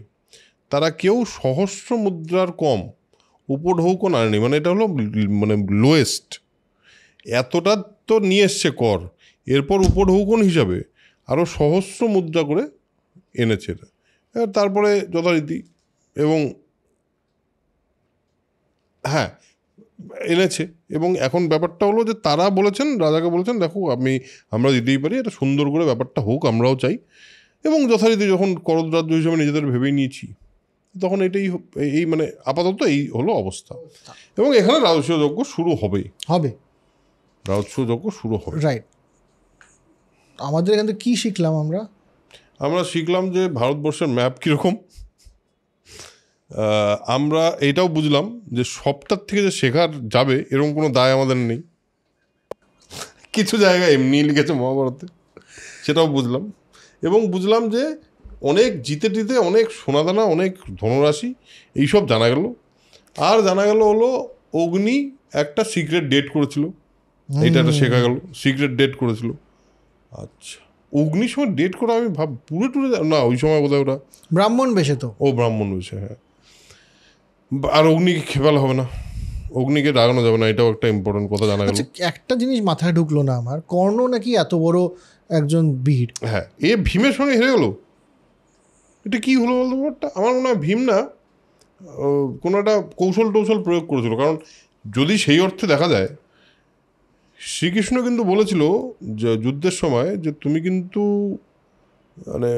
তারা কেউ সহস্র মুদ্রার কম উপঢৌকন আনেনি, মানে এটা হলো মানে লোয়েস্ট, এতটা তো নিয়ে এসছে কর, এরপর উপঢৌকন হিসাবে আরও সহস্র মুদ্রা করে এনেছে এটা, তারপরে যথারীতি এবং হ্যাঁ এনেছে। এবং এখন ব্যাপারটা হলো যে তারা বলেছেন, রাজাকে বলেছেন দেখো আমরা দিতেই পারি, এটা সুন্দর করে ব্যাপারটা হোক, আমরাও চাই, এবং যথারীতি যখন করদ রাজ্য হিসেবে নিজেদের ভেবেই নিয়েছি, তখন এই মানে আপাতত এই হলো অবস্থা। এবং এখানে রাজস্বযজ্ঞ শুরু হবে, রাজস্বযজ্ঞ শুরু হবে। রাইট। আমাদের এখান থেকে কী শিখলাম আমরা শিখলাম যে ভারতবর্ষের ম্যাপ কীরকম, আমরা এইটাও বুঝলাম যে সবটার থেকে যে শেখার যাবে এরকম কোনো দায় আমাদের নেই, কিছু জায়গায় এমনি লিখেছে মহাভারতে, সেটাও বুঝলাম। এবং বুঝলাম যে অনেক জিতে অনেক সোনাদানা, অনেক ধনরাশি, এইসব জানা গেল। আর জানা গেল হলো অগ্নি একটা সিক্রেট ডেট করেছিল, এইটা একটা শেখা গেল, সিক্রেট ডেট করেছিল। আচ্ছা, অগ্নির সময় ডেট করা আমি পুরো টুরে না, ওই সময় বোধহয় ওরা ব্রাহ্মণ বেশে তো। ও ব্রাহ্মণ বেশে, হ্যাঁ। আর অগ্নিকে খেপালে হবে না, অগ্নিকে ডাকানো যাবে না, এটাও একটা ইম্পর্টেন্ট কথা জানা গেল। একটা জিনিস মাথায় ঢুকলো না আমার, কর্ণ নাকি এত বড় একজন বীর। হ্যাঁ, এ ভীমের সঙ্গে হেরে গেল, এটা কি হলো বলতো ব্যাপারটা? আমার মনে হয় ভীম না কোনো একটা কৌশল টৌশল প্রয়োগ করেছিল, কারণ যদি সেই অর্থে দেখা যায়, শ্রীকৃষ্ণ কিন্তু বলেছিল যে যুদ্ধের সময় যে তুমি কিন্তু মানে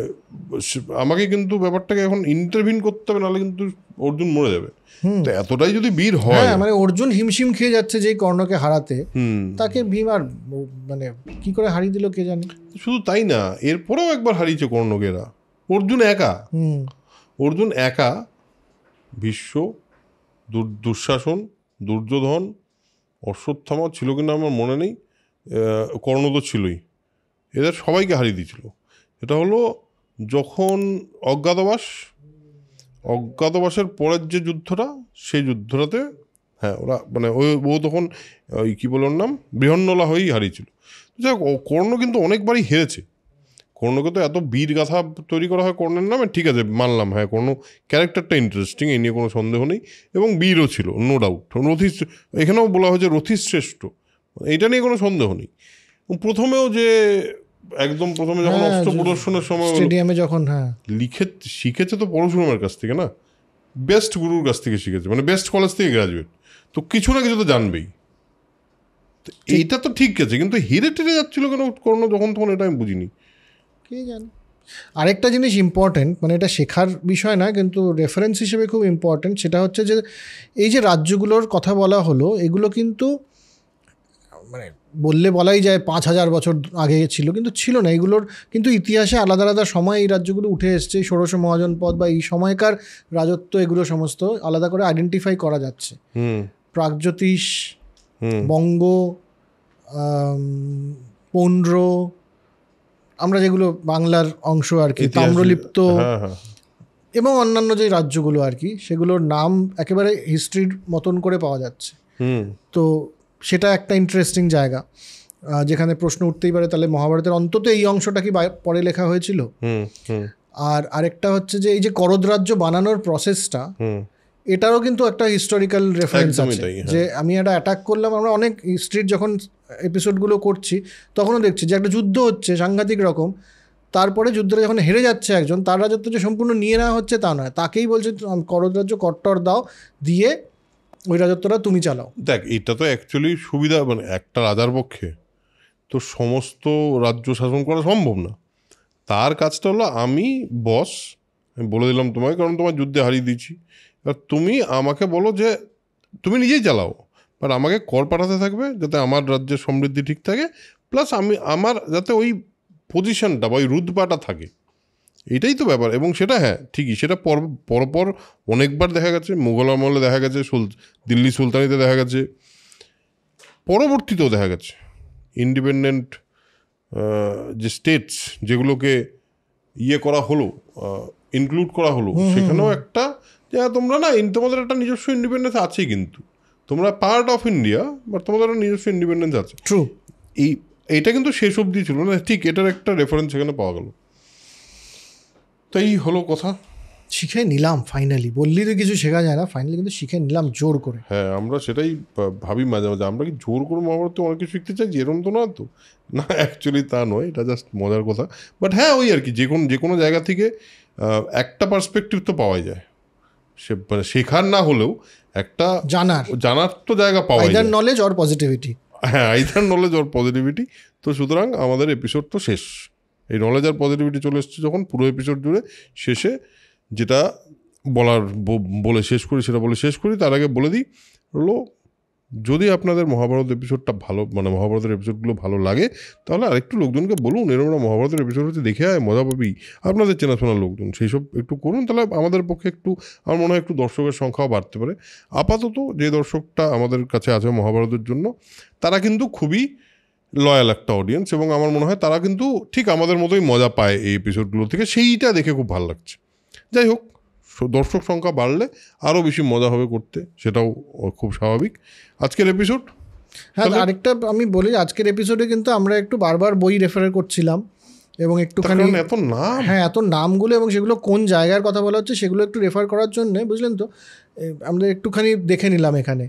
আমাকে কিন্তু ব্যাপারটাকে এখন ইন্টারভিন করতে হবে, নাহলে কিন্তু অর্জুন মরে যাবে। তো এতটাই যদি বীর হয়, মানে অর্জুন হিমশিম খেয়ে যাচ্ছে যেই কর্ণকে হারাতে, তাকে ভীম আর মানে কি করে হারিয়ে দিল কে জানে। শুধু তাই না, এরপরেও একবার হারিয়েছে কর্ণকে এরা, অর্জুন একা ভীষ্ম, দুঃশাসন, দুর্যোধন, অশ্বত্থামা ছিল কিনা আমার মনে নেই, কর্ণ তো ছিলই, এদের সবাইকে হারিয়ে দিয়েছিল। এটা হলো যখন অজ্ঞাতবাসের পরের যে যুদ্ধটা, সেই যুদ্ধটাতে হ্যাঁ ওরা মানে ও তখন ওই কী বলে ওর নাম, বৃহন্নলা হয়েই হারিয়েছিল। যাই হোক, কর্ণ কিন্তু অনেকবারই হেরেছে। কর্ণকে তো এত বীর গাথা তৈরি করা হয় কর্ণের নামে, ঠিক আছে মানলাম, হ্যাঁ কর্ণ ক্যারেক্টারটা ইন্টারেস্টিং, এই নিয়ে কোনো সন্দেহ নেই, এবং বীরও ছিল নো ডাউট। এখানেও বলা হয়েছে রথী শ্রেষ্ঠ, এইটা নিয়ে কোনো সন্দেহ নেই। প্রথমেও যে একদম প্রথমে যখন অস্ত্র প্রদর্শনের সময় স্টেডিয়ামে যখন শিখেছে তো পরশুরামের কাছ থেকে না, বেস্ট গুরুর কাছ থেকে শিখেছে, মানে বেস্ট কলেজ থেকে গ্রাজুয়েট, তো কিছু না কিছু তো জানবেই। এইটা তো ঠিক আছে, কিন্তু হেরে টেরে যাচ্ছিল কেন কর্ণ যখন তখন, এটা আমি বুঝিনি, কে জানে। আরেকটা জিনিস ইম্পর্টেন্ট, মানে এটা শেখার বিষয় না কিন্তু রেফারেন্স হিসেবে খুব ইম্পর্টেন্ট, সেটা হচ্ছে যে এই যে রাজ্যগুলোর কথা বলা হলো, এগুলো কিন্তু মানে বলাই যায় 5,000 বছর আগে ছিল, কিন্তু ছিল না। এগুলোর কিন্তু ইতিহাসে আলাদা আলাদা সময় এই রাজ্যগুলো উঠে এসছে, ষোড়শ মহাজনপদ বা এই সময়কার রাজত্ব, এগুলো সমস্ত আলাদা করে আইডেন্টিফাই করা যাচ্ছে। প্রাগজ্যোতিষ, বঙ্গ, পৌন্ড্র, আমরা যেগুলো বাংলার অংশ আর কি, তাম্রলিপ্ত এবং অন্যান্য যে রাজ্যগুলো আর কি, সেগুলোর নাম একেবারে হিস্ট্রির মতন করে পাওয়া যাচ্ছে। তো সেটা একটা ইন্টারেস্টিং জায়গা, যেখানে প্রশ্ন উঠতেই পারে তাহলে মহাভারতের অন্তত এই অংশটা কি পরে লেখা হয়েছিল। আর আরেকটা হচ্ছে যে এই যে করদ রাজ্য বানানোর প্রসেসটা, এটারও কিন্তু একটা হিস্টোরিক্যাল রেফারেন্স আছে, যে আমি একটা অ্যাটাক করলাম। আমরা অনেক হিস্ট্রির যখন এপিসোডগুলো করছি তখনও দেখছি যে একটা যুদ্ধ হচ্ছে সাংঘাতিক রকম, তারপরে যুদ্ধটা যখন হেরে যাচ্ছে একজন, তার রাজত্ব যে সম্পূর্ণ নিয়ে নেওয়া হচ্ছে তা নয়, তাকেই বলছে করদ রাজ্য কট্টর দাও, দিয়ে ওই রাজত্বটা তুমি চালাও। দেখ, এটা তো অ্যাকচুয়ালি সুবিধা, মানে একটা রাজার পক্ষে তো সমস্ত রাজ্য শাসন করা সম্ভব না। তার কাজটা হলো আমি বস, আমি বলে দিলাম তোমাকে, কারণ তোমার যুদ্ধে হারিয়ে দিয়েছি, এবার তুমি আমাকে বলো যে তুমি নিজেই চালাও, বাট আমাকে কর পাঠাতে থাকবে যাতে আমার রাজ্যের সমৃদ্ধি ঠিক থাকে, প্লাস আমার যাতে ওই পজিশনটা বা ওই রুতবাটা থাকে, এটাই তো ব্যাপার। এবং সেটা হ্যাঁ ঠিকই, সেটা পরপর অনেকবার দেখা গেছে, মুঘল আমলে দেখা গেছে, দিল্লি সুলতানিতে দেখা গেছে, পরবর্তীতেও দেখা গেছে ইন্ডিপেন্ডেন্ট যে স্টেটস যেগুলোকে করা হলো, ইনক্লুড করা হলো, সেখানেও একটা যে তোমরা না তোমাদের একটা নিজস্ব ইন্ডিপেন্ডেন্স আছে, কিন্তু তোমরা পার্ট অফ ইন্ডিয়া, বাট তোমাদের একটা নিজস্ব ইন্ডিপেন্ডেন্স আছে। ট্রু, এইটা কিন্তু শেষ অবধি ছিল না, ঠিক এটার একটা রেফারেন্স সেখানে পাওয়া গেল। তাই হলো কথা, শিখে নিলাম ফাইনালি। বললি তো কিছু শেখা যায় না, ফাইনালি কিন্তু শিখে নিলাম জোর করে। হ্যাঁ, আমরা সেটাই ভাবি মাঝে মাঝে, আমরা কি জোর করে মহাভারত অনেক কিছু শিখতে চাই, এরকম তো না, তো না অ্যাকচুয়ালি তা নয়, এটা জাস্ট মজার কথা। বাট হ্যাঁ ওই আর কি, যে কোনো জায়গা থেকে একটা পার্সপেক্টিভ তো পাওয়াই যায়, সে মানে শেখার না হলেও একটা জানার তো জায়গা পাওয়া যায়, আইদার নলেজ অর পজিটিভিটি। হ্যাঁ, আইদার নলেজ অর পজিটিভিটি। তো সুতরাং আমাদের এপিসোড তো শেষ, এই নলেজ আর পজিটিভিটি চলে এসছে যখন, পুরো এপিসোড জুড়ে শেষে যেটা বলে শেষ করি সেটা বলে শেষ করি। তার আগে বলে দিই হলো, যদি আপনাদের মহাভারত এপিসোডটা ভালো, মানে মহাভারতের এপিসোডগুলো ভালো লাগে, তাহলে আরেকটু লোকজনকে বলুন এরকম মহাভারতের এপিসোড হচ্ছে দেখে আয়, মজা পাবি, আপনাদের চেনাশোনার লোকজন সেই সব একটু করুন, তাহলে আমাদের পক্ষে একটু, আমার মনে হয় একটু দর্শকের সংখ্যাও বাড়তে পারে। আপাতত যে দর্শকটা আমাদের কাছে আছে মহাভারতের জন্য, তারা কিন্তু খুবই লয়াল একটা অডিয়েন্স, এবং আমার মনে হয় তারা কিন্তু ঠিক আমাদের মতোই মজা পায় এই এপিসোডগুলো থেকে, সেইটা দেখে খুব ভালো লাগছে। যাই হোক, দর্শক সংখ্যা বাড়লে আরও বেশি মজা হবে করতে, সেটাও খুব স্বাভাবিক। আজকের এপিসোড, হ্যাঁ আরেকটা আমি বলি, আজকের এপিসোডে কিন্তু আমরা একটু বারবার বই রেফার করছিলাম, এবং তার একটুখানি কারণ এত নাম, হ্যাঁ এত নামগুলো এবং সেগুলো কোন জায়গার কথা বলা হচ্ছে সেগুলো একটু রেফার করার জন্য, বুঝলেন তো, আমরা একটুখানি দেখে নিলাম এখানে,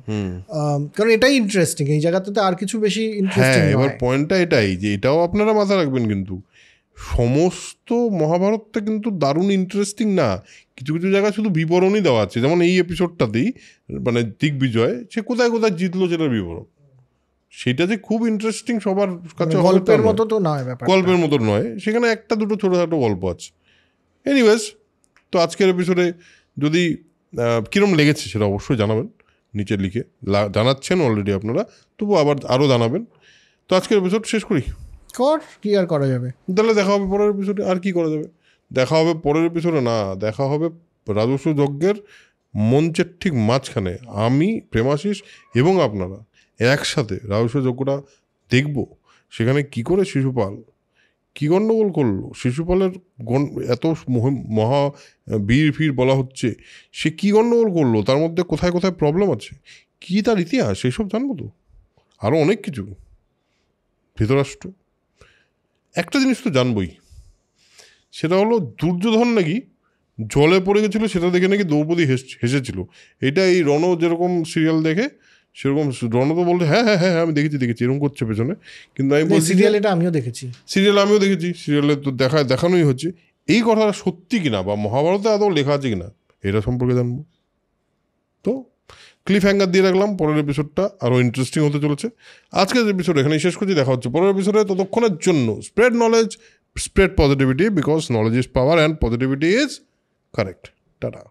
কারণ এটাই ইন্টারেস্টিং, এই জায়গাটাতে আর কিছু বেশি ইন্টারেস্টিং হ্যাঁ। এবার নয়। পয়েন্টটা এটাই যে এটাও আপনারা মাথায় রাখবেন, কিন্তু সমস্ত মহাভারতটা কিন্তু দারুণ ইন্টারেস্টিং না, কিছু কিছু জায়গায় শুধু বিবরণই দেওয়া আছে। যেমন এই এপিসোডটাতেই মানে দিগ্বিজয় সে কোথায় কোথায় জিতলো সেটার বিবরণ, সেটা যে খুব ইন্টারেস্টিং সবার কাছে মানে হবে তা গল্পের নয়। মতো তো নয় ব্যাপার, গল্পের মতো নয়, সেখানে একটা দুটো ছোটোখাটো গল্প আছে। এনিওয়েজ, তো আজকের এপিসোডে যদি কীরকম লেগেছে সেটা অবশ্যই জানাবেন নিচে লিখে, জানাচ্ছেন অলরেডি আপনারা, তবু আরও জানাবেন। তো আজকের এপিসোড শেষ করি, কি আর করা যাবে। তাহলে দেখা হবে পরের এপিসোডে। আর কি করা যাবে, দেখা হবে পরের এপিসোডে না, দেখা হবে রাজস্ব যজ্ঞের মঞ্চের ঠিক মাঝখানে আমি, প্রেমাশিস এবং আপনারা একসাথে রাজস্ব যজ্ঞটা দেখব। সেখানে কি করে শিশুপাল কি গণ্ডগোল করলো, শিশুপালের এত মহা বীর ফির বলা হচ্ছে, সে কি গণ্ডগোল করলো, তার মধ্যে কোথায় কোথায় প্রবলেম আছে, কি তার ইতিহাস, সেসব জানবো। তো আরও অনেক কিছু, ধৃতরাষ্ট্র, একটা জিনিস তো জানবই, সেটা হলো দুর্যোধন নাকি জলে পড়ে গেছিলো, সেটা দেখে নাকি দ্রৌপদী হেসেছিল। এটা এই রণ যেরকম সিরিয়াল দেখে সেরকম রণ তো বলছে হ্যাঁ হ্যাঁ হ্যাঁ আমি দেখেছি এরকম করছে পেছনে, কিন্তু আমি বলছি সিরিয়াল এটা আমিও দেখেছি, সিরিয়ালে তো দেখানোই হচ্ছে। এই কথাটা সত্যি কিনা বা মহাভারতে আদৌ লেখা আছে কিনা এটা সম্পর্কে জানবো। তো ক্লিফ হ্যাঙ্গার দিয়ে রাখলাম, পরের এপিসোডটা আরও ইন্টারেস্টিং হতে চলেছে। আজকের এপিসোড এখানেই শেষ করছি, দেখা হচ্ছে পরের এপিসোডে। ততক্ষণের জন্য spread knowledge, spread positivity, because knowledge is power and positivity is correct. Ta-da.